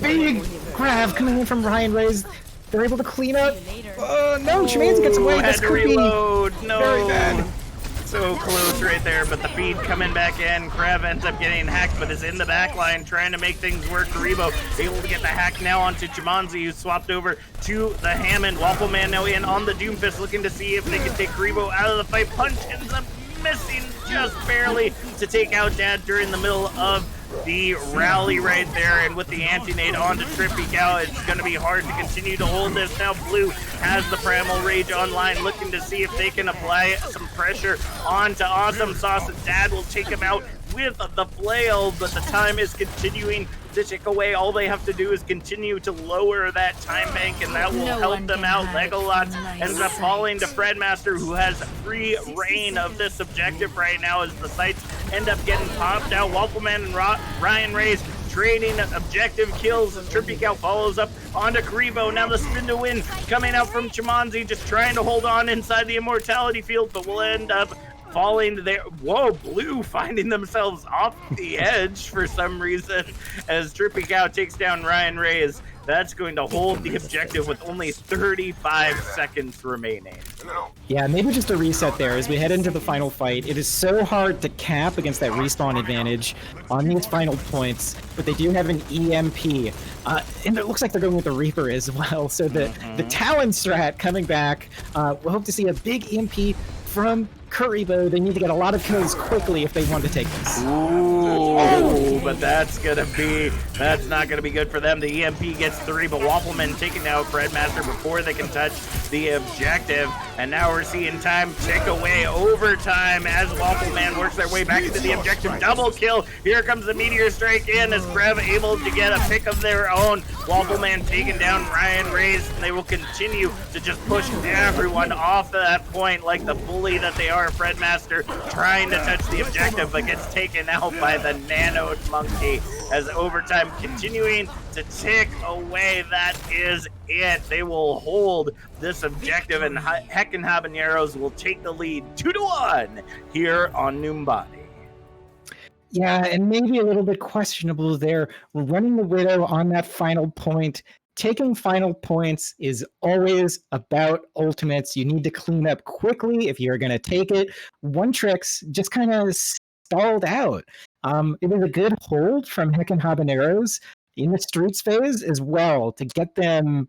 Big grab coming in from Ryan Rays. They're able to clean up. Oh, no, Jumanji gets away. This could be very bad. So close right there, but the feed coming back in. Krev ends up getting hacked, but is in the back line trying to make things work. Karibo able to get the hack now onto Jumanji, who swapped over to the Hammond. Waffleman now in on the Doomfist, looking to see if they can take Karibo out of the fight. Punch ends up missing just barely to take out Dad during the middle of the rally right there, and with the anti-nade onto Trippy Cow, it's going to be hard to continue to hold this. Now Blue has the Primal Rage online, looking to see if they can apply some pressure onto Awesome Sauce, and Dad will take him out with the flail, but the time is continuing to tick away. All they have to do is continue to lower that time bank, and that will help them out. Legolas ends up falling to Fredmaster, who has free reign of this objective right now as the sights end up getting popped out. Waffleman and Ryan Rays trading objective kills, and Trippy Cow follows up onto Karibo. Now the spin to win coming out from Jumanji, just trying to hold on inside the immortality field, but will end up falling there. Whoa, Blue finding themselves off the edge for some reason as Trippy Cow takes down Ryan Rays. That's going to hold the objective with only 35 seconds remaining. Yeah, maybe just a reset there as we head into the final fight. It is so hard to cap against that respawn advantage on these final points, but they do have an EMP. And it looks like they're going with the Reaper as well. So the Talon strat coming back. We'll hope to see a big EMP from Karibo. They need to get a lot of kills quickly if they want to take this. Ooh, but that's not gonna be good for them. The EMP gets 3, but Waffleman taking out Fredmaster before they can touch the objective. And now we're seeing time tick away, overtime, as Waffleman works their way back into the objective. Double kill. Here comes the Meteor Strike in as Krev able to get a pick of their own. Waffleman taking down Ryan Rays, and they will continue to just push everyone off of that point like the bully that they are. Fredmaster trying to touch the objective, but gets taken out by the Nano Monkey as overtime continuing to tick away. That is it. They will hold this objective, and Heckin Habeneros will take the lead 2-1 here on Numbani. Yeah, and maybe a little bit questionable there. We're running the Widow on that final point. Taking final points is always about ultimates. You need to clean up quickly if you're going to take it. One Tricks just kind of stalled out. It was a good hold from Heckin Habeneros in the Streets phase as well to get them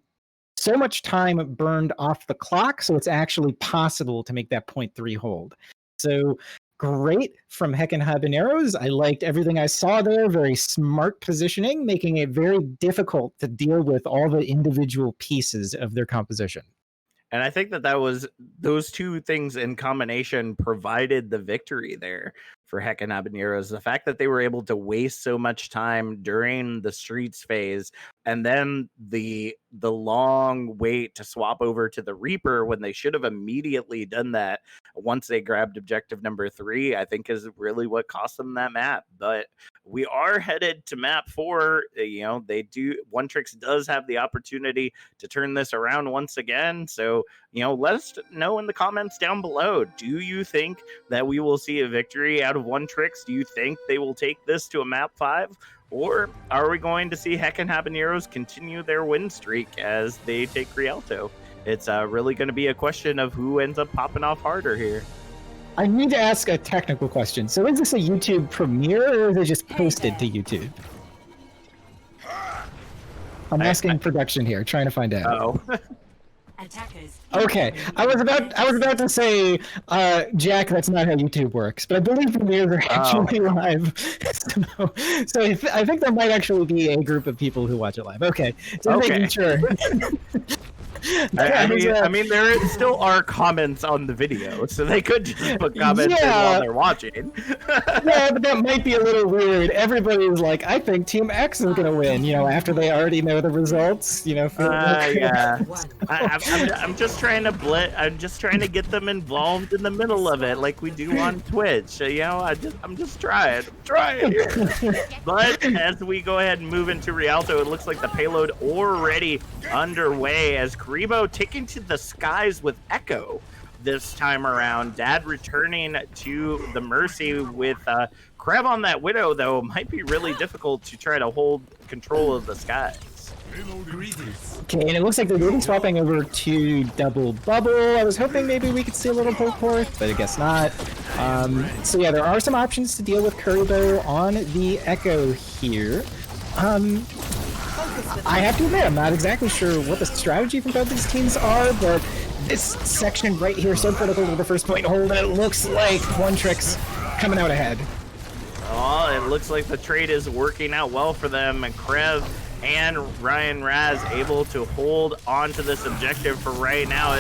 so much time burned off the clock, so it's actually possible to make that 0.3 hold. So great from Heckin Habeneros. I liked everything I saw there. Very smart positioning, making it very difficult to deal with all the individual pieces of their composition. And I think that was those two things in combination provided the victory there for Heckin Habeneros. The fact that they were able to waste so much time during the Streets phase, and then the long wait to swap over to the Reaper when they should have immediately done that once they grabbed objective number 3, I think is really what cost them that map. But we are headed to map 4. One Tricks does have the opportunity to turn this around once again. So, let us know in the comments down below. Do you think that we will see a victory out of One Tricks? Do you think they will take this to a map 5? Or are we going to see Heckin Habeneros continue their win streak as they take Rialto? it's really going to be a question of who ends up popping off harder here. I need to ask a technical question. So is this a YouTube premiere or is it just posted to YouTube? I'm asking production here, trying to find out. Oh. Okay, I was about to say, Jack, that's not how YouTube works, but I believe premieres are actually live. So I think there might actually be a group of people who watch it live. Okay, so making sure. I mean, there still are comments on the video, so they could just put comments in while they're watching. Yeah, but that might be a little weird. Everybody's like, I think Team X is gonna win, after they already know the results, Yeah. I'm just trying to I'm just trying to get them involved in the middle of it, like we do on Twitch. I'm just trying. But as we go ahead and move into Rialto, it looks like the payload already underway as Karibo taking to the skies with Echo this time around. Dad returning to the Mercy with Krev on that Widow, though, might be really difficult to try to hold control of the skies. Okay, and it looks like they're really swapping over to Double Bubble. I was hoping maybe we could see a little pull forth, but I guess not. So yeah, there are some options to deal with Karibo on the Echo here. I have to admit, I'm not exactly sure what the strategy from both these teams are, but this section right here is so critical to the first point hold, and it looks like One Trick's coming out ahead. Oh, it looks like the trade is working out well for them, and Krev and Ryan Raz able to hold on to this objective for right now.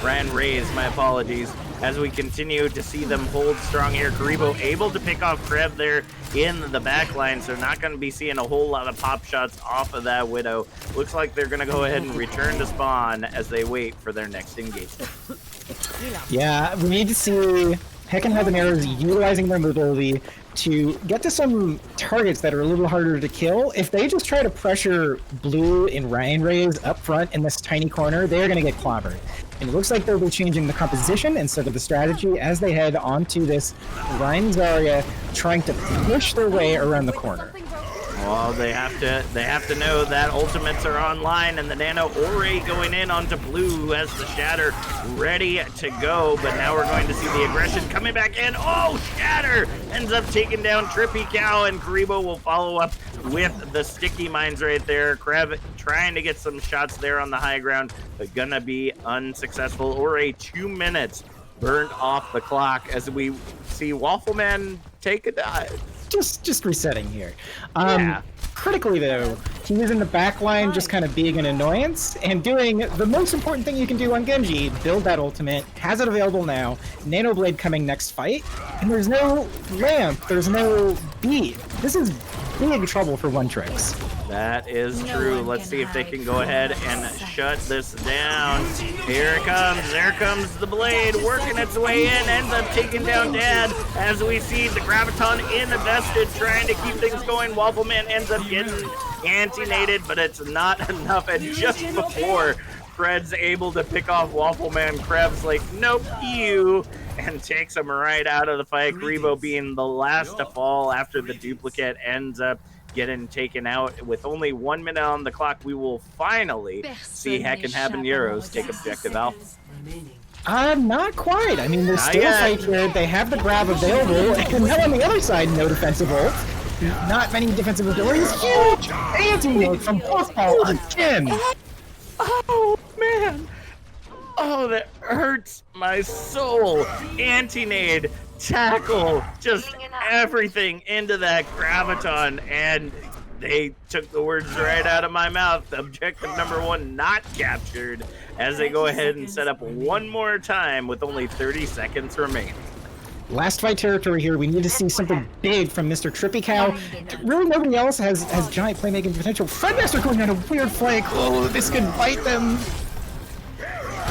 Ryan Rays, my apologies, as we continue to see them hold strong here. Karibo able to pick off Krev there in the back line, so not going to be seeing a whole lot of pop shots off of that Widow. Looks like they're going to go ahead and return to spawn as they wait for their next engagement. Yeah, we need to see Heckin Habeneros utilizing their mobility to get to some targets that are a little harder to kill. If they just try to pressure Blue and Ryan Rays up front in this tiny corner, they're going to get clobbered. And it looks like they'll be changing the composition instead of the strategy as they head onto this Ryan Zarya, trying to push their way around the corner. Well, they have to know that ultimates are online, and the Nano already going in onto Blue, who has the Shatter ready to go. But now we're going to see the aggression coming back in. Oh, Shatter ends up taking down Trippy Cow, and Karibo will follow up with the sticky mines right there. Krev trying to get some shots there on the high ground, but gonna be unsuccessful. Already 2 minutes burned off the clock as we see Waffleman take a dive. Just resetting here. Critically though, he was in the back line just kind of being an annoyance and doing the most important thing you can do on Genji, build that ultimate, has it available now, Nano Blade coming next fight, and there's no lamp, there's no beat. This is big trouble for One Tricks. That is true. Let's see if they can go ahead and shut this down. Here it comes. There comes the blade working its way in. Ends up taking down Dad as we see the Graviton invested, trying to keep things going. Waffleman ends up getting anti-nated, but it's not enough. And just before Fred's able to pick off Waffleman, Krebs like, nope, you, and takes him right out of the fight. Karibo being the last to fall after the duplicate ends up getting taken out. With only 1 minute on the clock, we will finally see Heckin Habeneros take objective alpha. Not quite. I mean, there's still a fight here. They have the grab available, and now on the other side, no defensive ult. Not many defensive abilities. Huge anti-nade from Puffball again. Oh, man. Oh, that hurts my soul. Anti-nade, tackle, just everything into that Graviton, and they took the words right out of my mouth. Objective number 1 not captured as they go ahead and set up one more time with only 30 seconds remaining. Last fight territory here. We need to see something big from Mr. Trippy Cow. Really, nobody else has giant playmaking potential. Fredmaster going on a weird flank. Oh, this could bite them.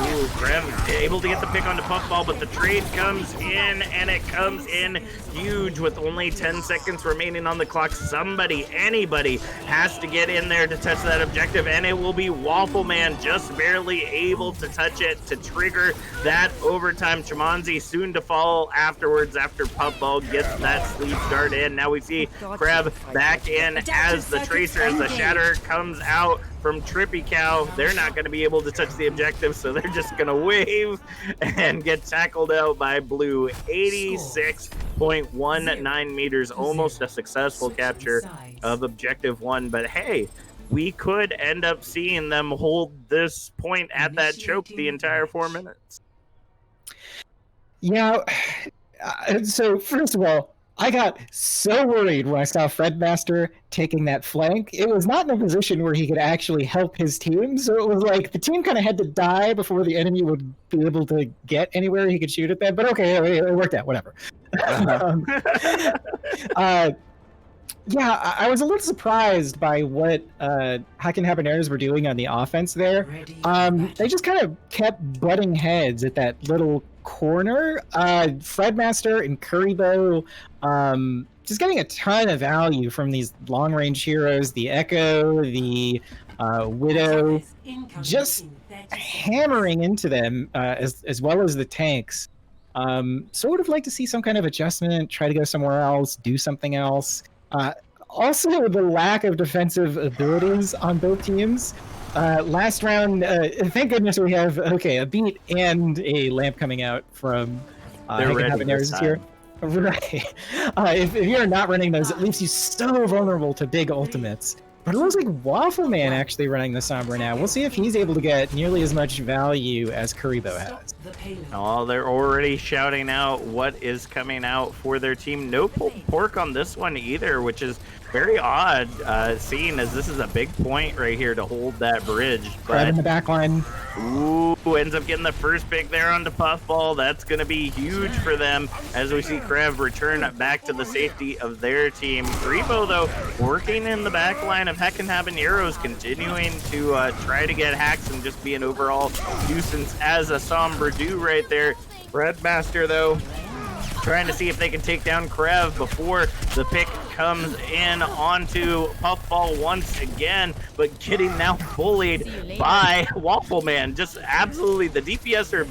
Ooh, Krev able to get the pick onto Puffball, but the trade comes in, and it comes in huge with only 10 seconds remaining on the clock. Somebody, anybody, has to get in there to touch that objective, and it will be Waffleman just barely able to touch it to trigger that overtime. Chamanzi soon to follow afterwards after Puffball gets that sleep start in. Now we see Krev back in as the Tracer, as the Shatter comes out from Trippy Cow. They're not going to be able to touch the objective, so they're just going to wave and get tackled out by blue. 86.19 meters, almost a successful capture of objective 1. But hey, we could end up seeing them hold this point at that choke the entire 4 minutes. Yeah. So first of all, I got so worried when I saw Fredmaster taking that flank. It was not in a position where he could actually help his team, so it was like the team kind of had to die before the enemy would be able to get anywhere he could shoot at them. But okay, it worked out, whatever. Yeah, I was a little surprised by what Heckin Habeneros were doing on the offense there. They just kind of kept butting heads at that little corner. Fredmaster and Kuribo just getting a ton of value from these long-range heroes, the Echo, the Widow, just hammering into them as well as the tanks. So I would have liked to see some kind of adjustment, try to go somewhere else, do something else. Also, the lack of defensive abilities on both teams. Last round, thank goodness we have a beat and a lamp coming out from Habeneros here. Right. If you're not running those, it leaves you so vulnerable to big ultimates. But it looks like Waffleman actually running the Sombra now. We'll see if he's able to get nearly as much value as Kuribo has. Oh, they're already shouting out what is coming out for their team. No pulled pork on this one either, which is very odd, seeing as this is a big point right here to hold that bridge. Right in the back line. Ooh, ends up getting the first pick there onto Puffball. That's going to be huge for them as we see Krev return back to the safety of their team. Gribo, though, working in the back line of Heckin Habeneros, continuing to try to get hacks and just be an overall nuisance as a Sombra do right there. Redmaster, though, trying to see if they can take down Krev before the pick comes in onto Puffball once again, but getting now bullied by Waffleman. Just absolutely, the DPS are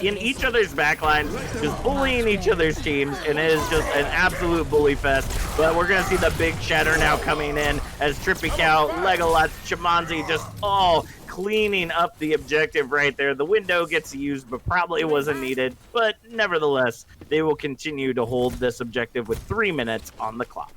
in each other's backlines, just bullying each other's teams, and it is just an absolute bully fest. But we're going to see the big shatter now coming in as Trippy Cow, Legolas, Chamanzi just all cleaning up the objective right there. The window gets used, but probably wasn't needed. But nevertheless, they will continue to hold this objective with 3 minutes on the clock.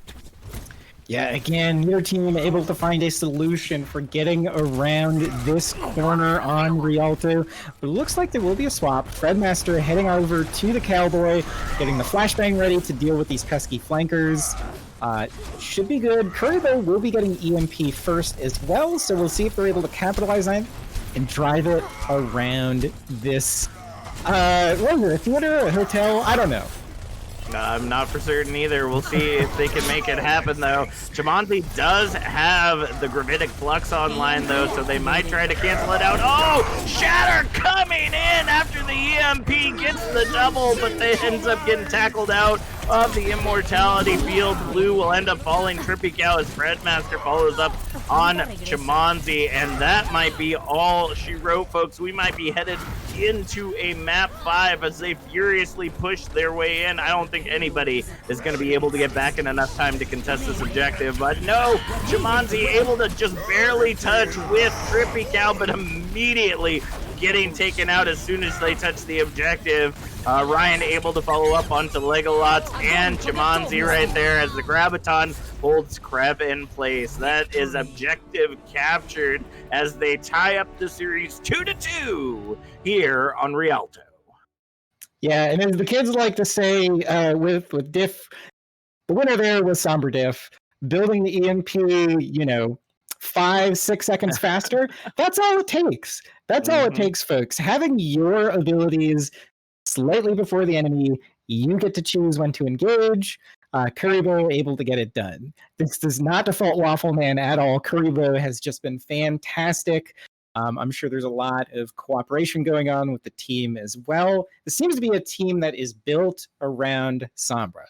Yeah, again, your team able to find a solution for getting around this corner on Rialto. But it looks like there will be a swap. Fredmaster heading over to the Cowboy, getting the flashbang ready to deal with these pesky flankers. Should be good. Kuribo will be getting EMP first as well, so we'll see if they're able to capitalize on it and drive it around this, what is it, a theater, a hotel? I don't know. I'm not for certain either. We'll see if they can make it happen, though. Chamanzi does have the Gravitic Flux online, though, so they might try to cancel it out. Oh, Shatter coming in after the EMP gets the double, but they ends up getting tackled out of the Immortality field. Blue will end up falling. Trippy Cow as Fredmaster follows up on Chamanzi, and that might be all she wrote, folks. We might be headed into a map 5 as they furiously push their way in. I don't think anybody is going to be able to get back in enough time to contest this objective, but no, Chamanzi able to just barely touch with Trippy Cow, but immediately getting taken out as soon as they touch the objective. Ryan able to follow up onto Legolots and Chamanzi right there as the Graviton holds Krev in place. That is objective captured as they tie up the series 2-2 here on Rialto. Yeah, and as the kids like to say with Diff, the winner there was Sombra Diff. Building the EMP, 5-6 seconds faster. That's all it takes. That's all it takes, folks. Having your abilities slightly before the enemy, you get to choose when to engage. Kuribo able to get it done. This does not default Waffleman at all. Kuribo has just been fantastic. I'm sure there's a lot of cooperation going on with the team as well. This seems to be a team that is built around Sombra.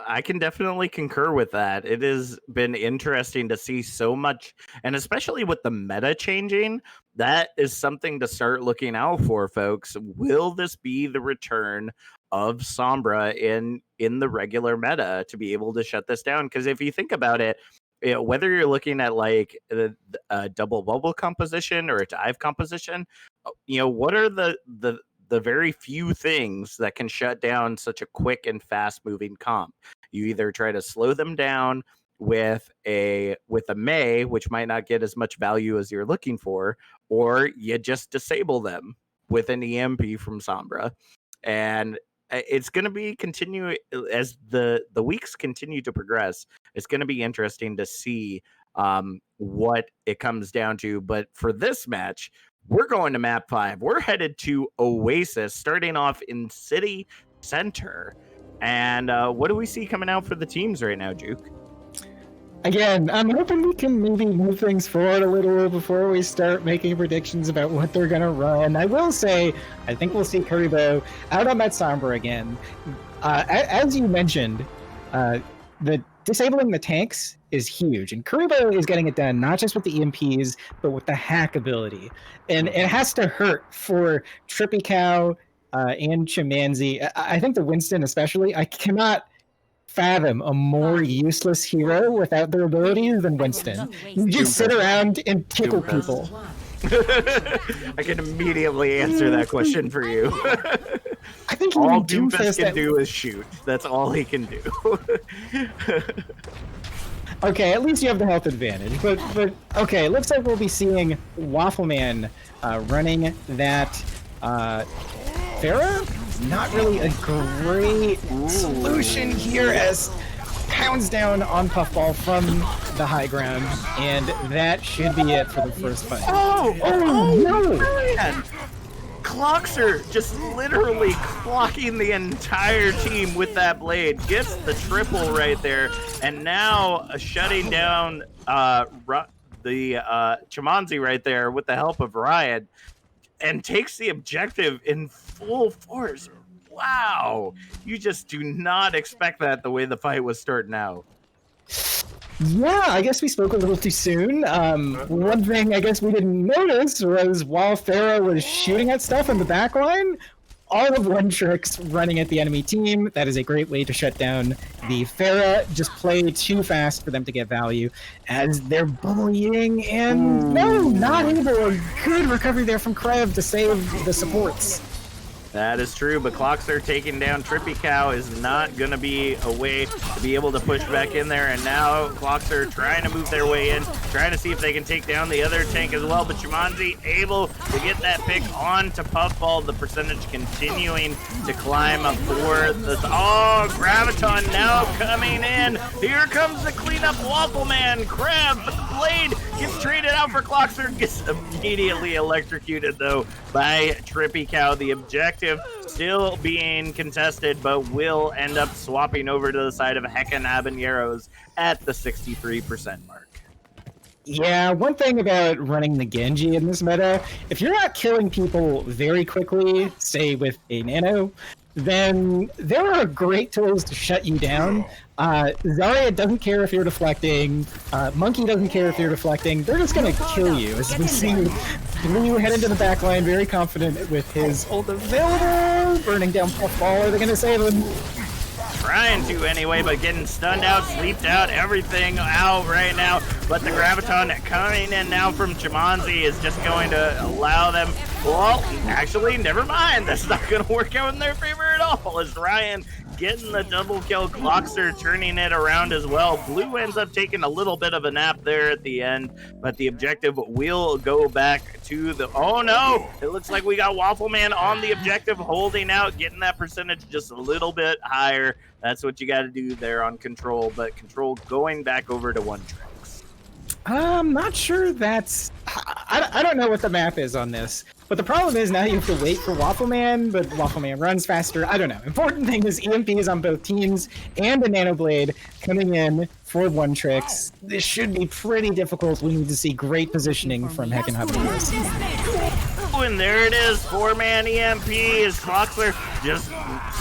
I can definitely concur with that. It has been interesting to see so much, and especially with the meta changing, that is something to start looking out for, folks. Will this be the return of Sombra in the regular meta to be able to shut this down? Because if you think about it, whether you're looking at like a double bubble composition or a dive composition, what are the very few things that can shut down such a quick and fast moving comp? You either try to slow them down with a Mei, which might not get as much value as you're looking for, or you just disable them with an EMP from Sombra. And it's going to be continue as the weeks continue to progress. It's going to be interesting to see what it comes down to. But for this match, we're going to map 5. We're headed to Oasis, starting off in City Center. And what do we see coming out for the teams right now, Juke? Again, I'm hoping we can maybe move things forward a little before we start making predictions about what they're going to run. I will say, I think we'll see Kuriboh out on that Sombra again. As you mentioned, the disabling the tanks is huge, and Kuriboh is getting it done not just with the EMPs, but with the hack ability. And it has to hurt for Trippy Cow and Chimanzi. I think the Winston especially, I cannot fathom a more useless hero without their abilities than Winston. You just sit around and tickle people. I can immediately answer that question for you. I think all Doomfist can do is shoot. That's all he can do. Okay, at least you have the health advantage. But okay, it looks like we'll be seeing Waffleman running that Pharah. Not really a great solution here as pounds down on Puffball from the high ground, and that should be it for the first fight. Oh no! Man. Clockser just literally clocking the entire team with that blade, gets the triple right there, and now shutting down the Chimanzi right there with the help of Riot, and takes the objective in full force. Wow. You just do not expect that the way the fight was starting out. Yeah, I guess we spoke a little too soon. One thing I guess we didn't notice was while Pharah was shooting at stuff in the back line, all of One Trick's running at the enemy team. That is a great way to shut down the Pharah. Just play too fast for them to get value as they're bullying, and no, not able. A good recovery there from Krev to save the supports. That is true, but Clockster taking down Trippy Cow is not going to be a way to be able to push back in there, and now Clockster trying to move their way in, trying to see if they can take down the other tank as well, but Chimanzi able to get that pick onto Puffball, the percentage continuing to climb up for the... Oh, Graviton now coming in. Here comes the cleanup Waffleman. Crab, but the blade gets traded out for Clockster, gets immediately electrocuted though by Trippy Cow. The objective still being contested, but will end up swapping over to the side of Heckin Habeneros at the 63% mark. Yeah, one thing about running the Genji in this meta, if you're not killing people very quickly, say with a nano, then there are great tools to shut you down. Zarya doesn't care if you're deflecting. Monkey doesn't care if you're deflecting. They're just going to kill you. As we see Blue head into the back line, very confident with his ult available. Burning down Puffball. Are they going to save him? Trying to anyway, but getting stunned out, sleeped out, everything out right now. But the Graviton coming in now from Chimanzi is just going to allow them. Well, actually, never mind. That's not going to work out in their favor at all. As Ryan getting the double kill, Clockster turning it around as well. Blue ends up taking a little bit of a nap there at the end, but the objective will go back to the... Oh no! It looks like we got Waffleman on the objective, holding out, getting that percentage just a little bit higher. That's what you got to do there on Control, but Control going back over to One Tricks. I'm not sure that's... I don't know what the map is on this, but the problem is now you have to wait for Waffleman, but Waffleman runs faster. I don't know. Important thing is EMPs on both teams and a Nano Blade coming in for One Tricks. This should be pretty difficult. We need to see great positioning from Heckin Habeneros. and there it is. 4-man EMP is Clockler just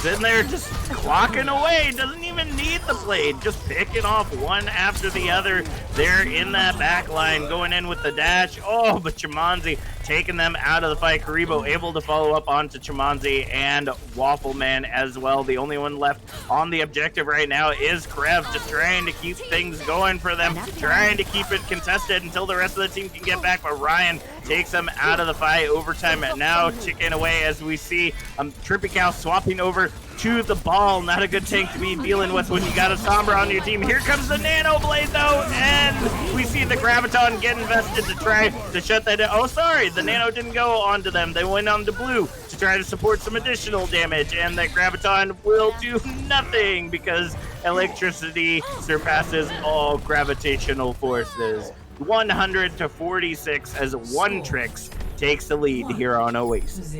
sitting there, just clocking away. Doesn't even need the blade, just picking off one after the other. They're in that back line, going in with the dash. Oh, but Chimanzi taking them out of the fight. Karibo able to follow up onto Chimanzi and Waffleman as well. The only one left on the objective right now is Krev, just trying to keep things going for them, trying to keep it contested until the rest of the team can get back, but Ryan takes them out of the fight. Overtime now ticking away as we see Trippy Cow swapping over to the ball. Not a good tank to be dealing with when you got a Sombra on your team. Here comes the Nano Blade though, and we see the Graviton get invested to try to shut that down. Oh, sorry, the Nano didn't go onto them. They went on to blue to try to support some additional damage, and that Graviton will do nothing because electricity surpasses all gravitational forces. 100 to 46 as One Tricks takes the lead here on Oasis.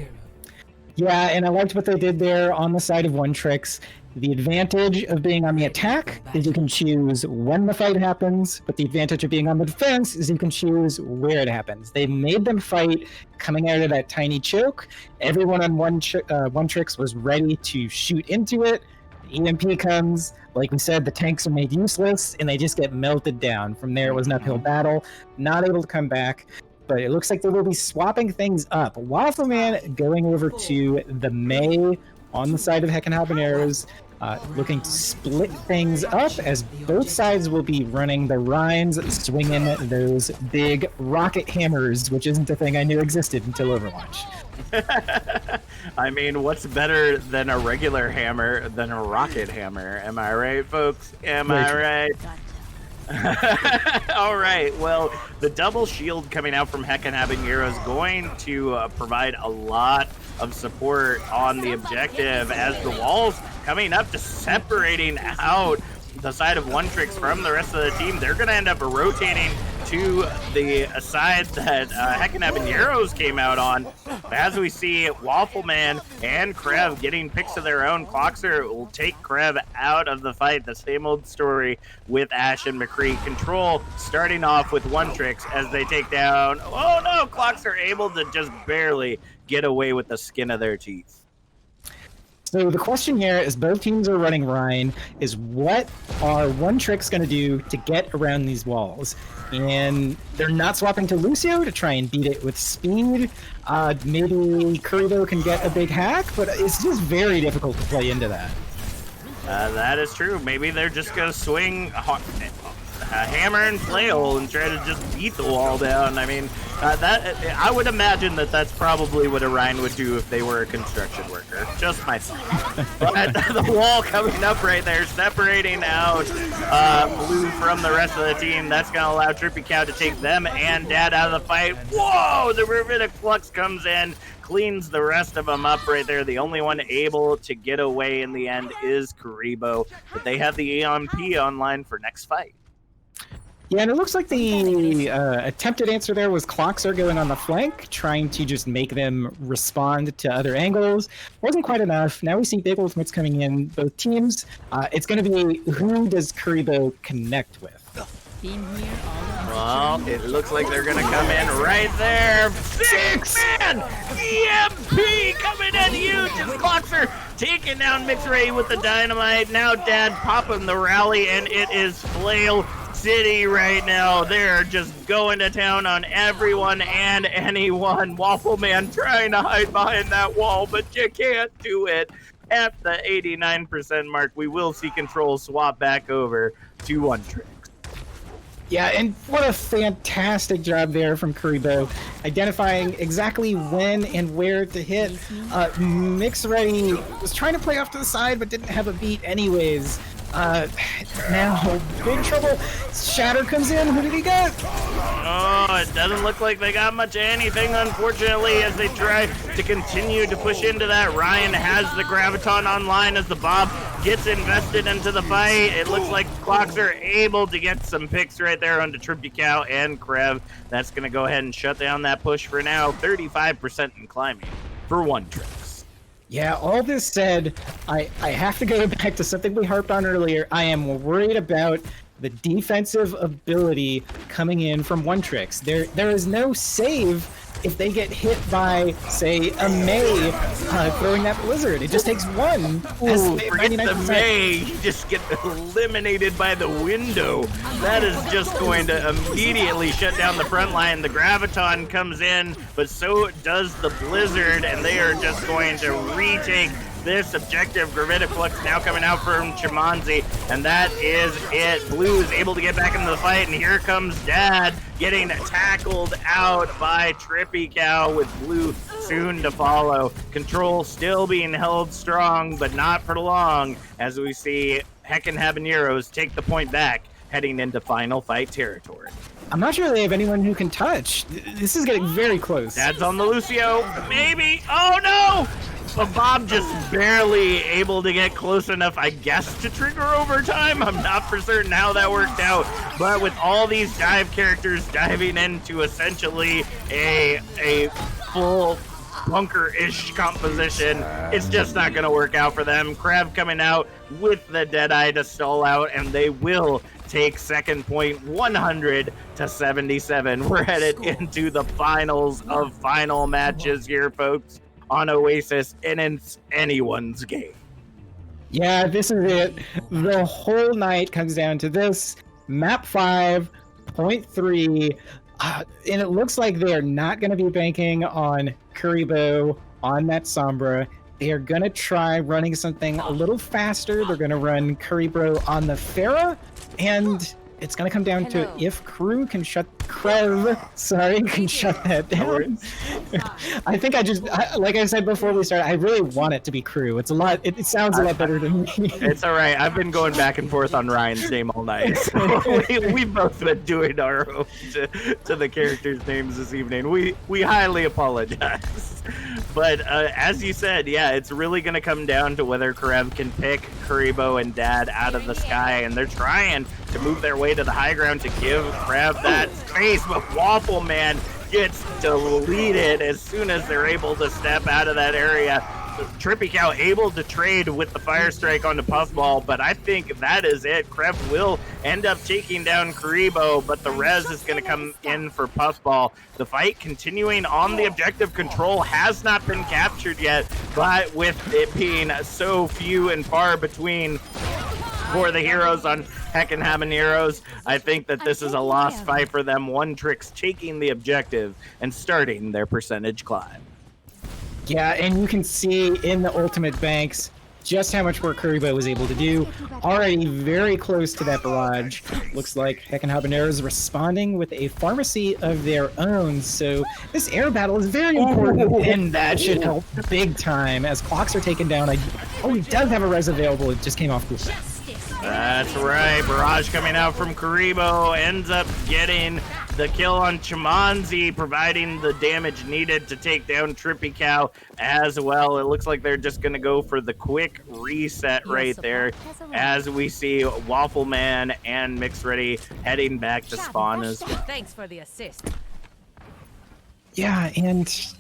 Yeah, and I liked what they did there on the side of One Tricks. The advantage of being on the attack is you can choose when the fight happens, but the advantage of being on the defense is you can choose where it happens. They made them fight coming out of that tiny choke. Everyone on One Tricks was ready to shoot into it. The EMP comes, like we said, the tanks are made useless, and they just get melted down. From there, it was an uphill battle, not able to come back. But it looks like they will be swapping things up. Waffleman going over to the May on the side of Heckin Habeneros, looking to split things up as both sides will be running the Rhines, swinging those big rocket hammers, which isn't a thing I knew existed until Overwatch. I mean, what's better than a regular hammer than a rocket hammer? Am I right, folks? Am I right? All right, well, the double shield coming out from Heckin Habanero is going to provide a lot of support on the objective as the walls coming up, just separating out the side of One Tricks from the rest of the team. They're going to end up rotating to the side that Heckin Habaneros came out on. As we see Waffleman and Krev getting picks of their own, Clockser will take Krev out of the fight. The same old story with Ash and McCree. Control starting off with One Tricks as they take down. Oh no, Clockser able to just barely get away with the skin of their teeth. So the question here is both teams are running Ryan, is what are One Tricks going to do to get around these walls? And they're not swapping to Lucio to try and beat it with speed. Maybe Kuribo can get a big hack, but it's just very difficult to play into that. That is true. Maybe they're just going to swing a hammer and flail and try to just beat the wall down. I mean, I would imagine that that's probably what Orion would do if they were a construction worker. Just my thought. But the wall coming up right there, separating out Blue from the rest of the team. That's going to allow Trippy Cow to take them and Dad out of the fight. Whoa! The Ravitic Flux comes in, cleans the rest of them up right there. The only one able to get away in the end is Karibo, but they have the EMP online for next fight. Yeah, and it looks like the attempted answer there was Clockser going on the flank, trying to just make them respond to other angles. Wasn't quite enough. Now we see big ultimates coming in, both teams. It's going to be who does Kuribo connect with? Well, it looks like they're going to come in right there. 6-man EMP coming in huge as Clockser taking down Mixray with the dynamite. Now Dad popping the rally, and it is Flail City right now. They're just going to town on everyone and anyone. Waffleman trying to hide behind that wall, but you can't do it. At the 89% mark, we will see Control swap back over to One Tricks. Yeah, and what a fantastic job there from Kuribo, identifying exactly when and where to hit. Mixray was trying to play off to the side, but didn't have a beat anyways. Now, big trouble. Shatter comes in. Who did he get? Oh, it doesn't look like they got much of anything, unfortunately, as they try to continue to push into that. Ryan has the Graviton online as the Bob gets invested into the fight. It looks like Clocks are able to get some picks right there onto Trippy Cow and Krev. That's going to go ahead and shut down that push for now. 35% in climbing for One Trick. Yeah, all this said, I have to go back to something we harped on earlier. I am worried about the defensive ability coming in from One Tricks. There is no save if they get hit by, say, a May throwing that blizzard. It just takes one. Ooh, forget the May. You just get eliminated by the window. That is just going to immediately shut down the front line. The Graviton comes in, but so does the blizzard, and they are just going to retake this objective. Gravitiflux now coming out from Chimanzi, and that is it. Blue is able to get back into the fight, and here comes Dad getting tackled out by Trippy Cow, with Blue soon to follow. Control still being held strong, but not for long, as we see Heckin Habeneros take the point back, heading into final fight territory. I'm not sure they have anyone who can touch. This is getting very close. Dad's on the Lucio, maybe. Oh no! But Bob just barely able to get close enough, I guess, to trigger overtime. I'm not for certain how that worked out. But with all these dive characters diving into essentially a full bunker-ish composition, it's just not going to work out for them. Krav coming out with the Deadeye to stall out, and they will take second point, 100-77. We're headed into the finals of final matches here, folks, on Oasis, and it's anyone's game. Yeah, this is it. The whole night comes down to this. Map 5.3. And it looks like they are not going to be banking on Kuribo on that Sombra. They are going to try running something a little faster. They're going to run Kuribo on the Pharah, and it's going to come down to if Crew can shut can shut that down. I think like I said before we started, I really want it to be Crew. It's a lot. It sounds a lot better than me. It's all right. I've been going back and forth on Ryan's name all night. So we've both been doing our own to the characters' names this evening. We highly apologize. But as you said, yeah, it's really going to come down to whether Karev can pick Kuribo and Dad out of the sky, and they're trying to move their way to the high ground to give Karev that space, but Waffle Man gets deleted as soon as they're able to step out of that area. Trippy Cow able to trade with the Fire Strike onto Puffball, but I think that is it. Krev will end up taking down Kuribo, but the res is going to come in for Puffball. The fight continuing on the objective. Control has not been captured yet, but with it being so few and far between for the heroes on Heckin Habeneros, I think that this is a lost fight for them. One Trick's taking the objective and starting their percentage climb. Yeah, and you can see in the ultimate banks just how much work Kuribo was able to do. Already very close to that barrage. Looks like Heckin Habeneros is responding with a pharmacy of their own, so this air battle is very important, and that should help big time as clocks are taken down. Oh, he does have a res available. It just came off the set. That's right. Barrage coming out from Kuribo ends up getting the kill on Chimanzi, providing the damage needed to take down Trippy Cow as well. It looks like they're just going to go for the quick reset right there as we see Waffle Man and Mix Ready heading back to spawn as well. Thanks for the assist. Yeah, and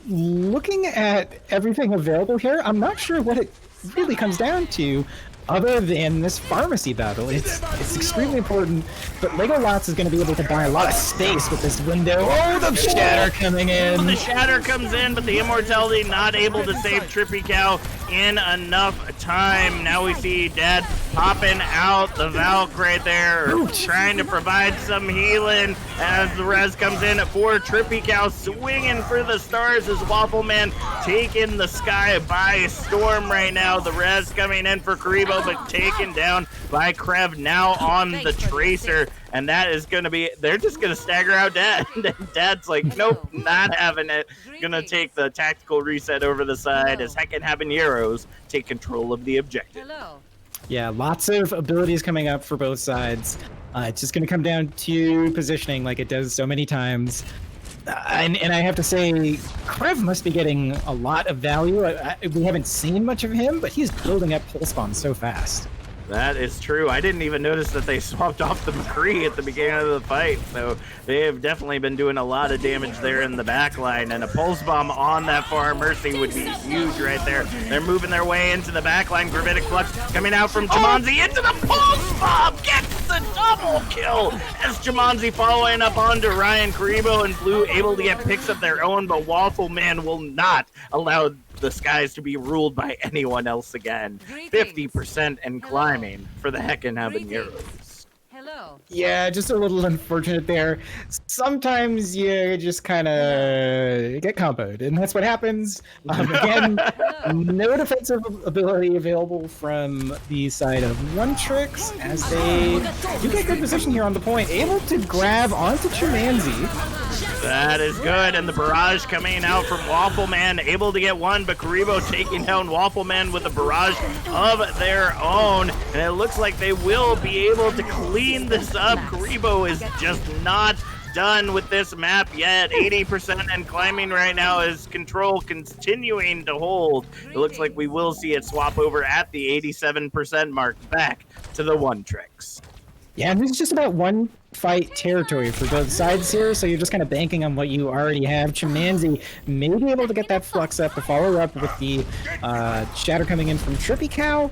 looking at everything available here, I'm not sure what it really comes down to. Other than this pharmacy battle, it's extremely important, but Lego Lots is going to be able to buy a lot of space with this window. Oh, the Shatter coming in! The Shatter comes in, but the Immortality not able to save Trippy Cow in enough time. Now we see Dad popping out the Valk right there, trying to provide some healing as the res comes in for Trippy Cow, swinging for the stars as Waffle Man taking the sky by storm right now. The res coming in for Kuribo, but taken down by Krev now on the Tracer, and that is going to be, they're just going to stagger out Dad. Dad's like, nope, not having it. Going to take the tactical reset over the side as Heckin Habeneros take control of the objective. Hello. Yeah, lots of abilities coming up for both sides. It's just going to come down to positioning like it does so many times. And I have to say, Krev must be getting a lot of value. We haven't seen much of him, but he's building up pulse bombs so fast. That is true. I didn't even notice that they swapped off the McCree at the beginning of the fight, so they have definitely been doing a lot of damage there in the back line, and a pulse bomb on that far Mercy would be huge right there. They're moving their way into the back line. Gravitic Flux coming out from Chimanzi into the pulse bomb, gets the a double kill as Jumanji following up onto Ryan Karibo, and Blue able to get picks of their own, but Waffle Man will not allow the skies to be ruled by anyone else again. 50% and climbing for the Heckin Habeneros. Hello. Yeah, just a little unfortunate there. Sometimes you just kind of get comboed, and that's what happens. Again, no defensive ability available from the side of One Tricks, as they do get good position here on the point, able to grab onto Chimanzi. That is good, and the barrage coming out from Waffle Man, able to get one, but Karibo taking down Waffle Man with a barrage of their own, and it looks like they will be able to clean this up. Karibo is just not done with this map yet. 80% and climbing right now as Control continuing to hold. It looks like we will see it swap over at the 87% mark back to the One Tricks. Yeah, and this is just about one fight territory for both sides here, so you're just kind of banking on what you already have. Chimanzi may be able to get that flux up to follow up with the shatter coming in from Trippy Cow,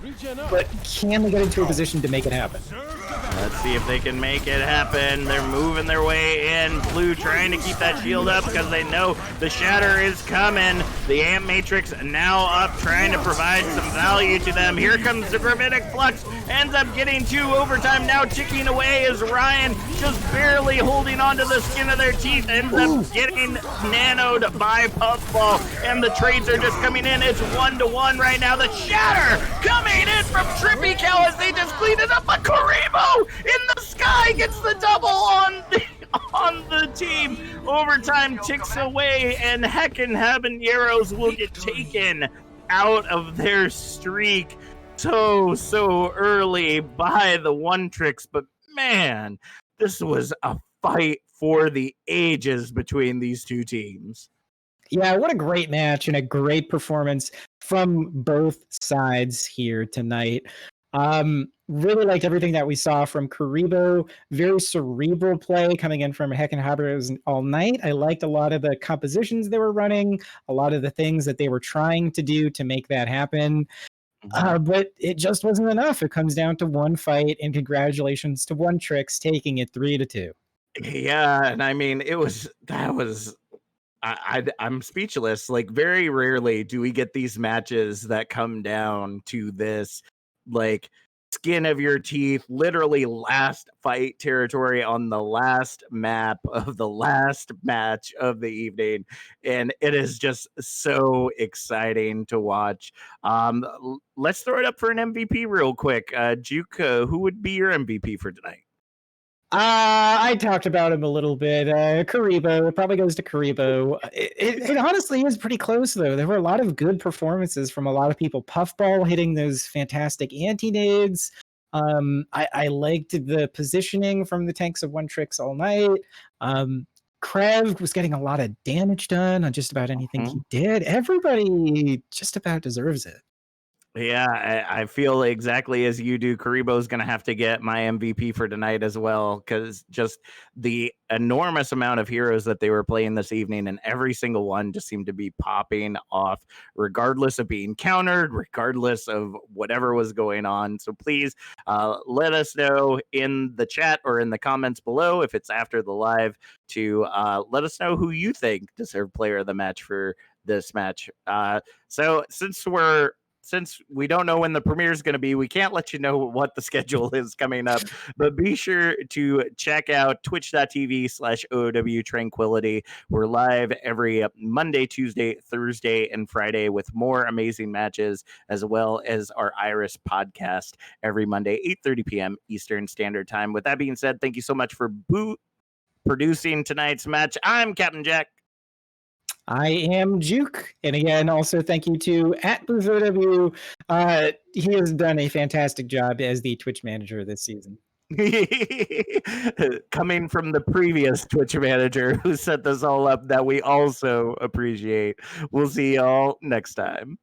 but can they get into a position to make it happen? Let's see if they can make it happen. They're moving their way in. Blue trying to keep that shield up because they know the shatter is coming. The Amp Matrix now up, trying to provide some value to them. Here comes the Gravitic Flux. Ends up getting 2 overtime, now ticking away as Ryan just barely holding onto the skin of their teeth. Ends up getting nanoed by Puffball, and the trades are just coming in. It's 1-1 right now. The shatter coming in from Trippy Cow as they just clean it up. But Karibo in the sky gets the double on the team. Overtime ticks away, and Heckin Habeneros will get taken out of their streak so early by the One Tricks. But man, this was a fight for the ages between these two teams. Yeah, what a great match and a great performance from both sides here tonight. Really liked everything that we saw from Karibo. Very cerebral play coming in from Heckin Habeneros all night. I liked a lot of the compositions they were running, a lot of the things that they were trying to do to make that happen. But it just wasn't enough. It comes down to one fight, and congratulations to One Tricks taking it 3-2. Yeah, and I mean, I'm speechless. Like, very rarely do we get these matches that come down to this, like, skin of your teeth, literally last fight territory on the last map of the last match of the evening, and it is just so exciting to watch. Let's throw it up for an MVP real quick. Juke, who would be your MVP for tonight? I talked about him a little bit. Karibo, it probably goes to Karibo. It honestly is pretty close, though. There were a lot of good performances from a lot of people. Puffball hitting those fantastic anti-nades. I liked the positioning from the tanks of One Tricks all night. Krev was getting a lot of damage done on just about anything he did. Everybody just about deserves it. Yeah, I feel exactly as you do. Karibo's going to have to get my MVP for tonight as well, because just the enormous amount of heroes that they were playing this evening, and every single one just seemed to be popping off, regardless of being countered, regardless of whatever was going on. So please let us know in the chat or in the comments below, if it's after the live, to let us know who you think deserved player of the match for this match. So since we don't know when the premiere is going to be, we can't let you know what the schedule is coming up, but be sure to check out twitch.tv/OW Tranquility. We're live every Monday, Tuesday, Thursday, and Friday with more amazing matches, as well as our Iris podcast every Monday, 8:30 p.m. Eastern Standard Time. With that being said, thank you so much for producing tonight's match. I'm Captain Jack. I am Juke, and again, also thank you to @BoothOW. He has done a fantastic job as the Twitch manager this season. Coming from the previous Twitch manager who set this all up, that we also appreciate. We'll see y'all next time.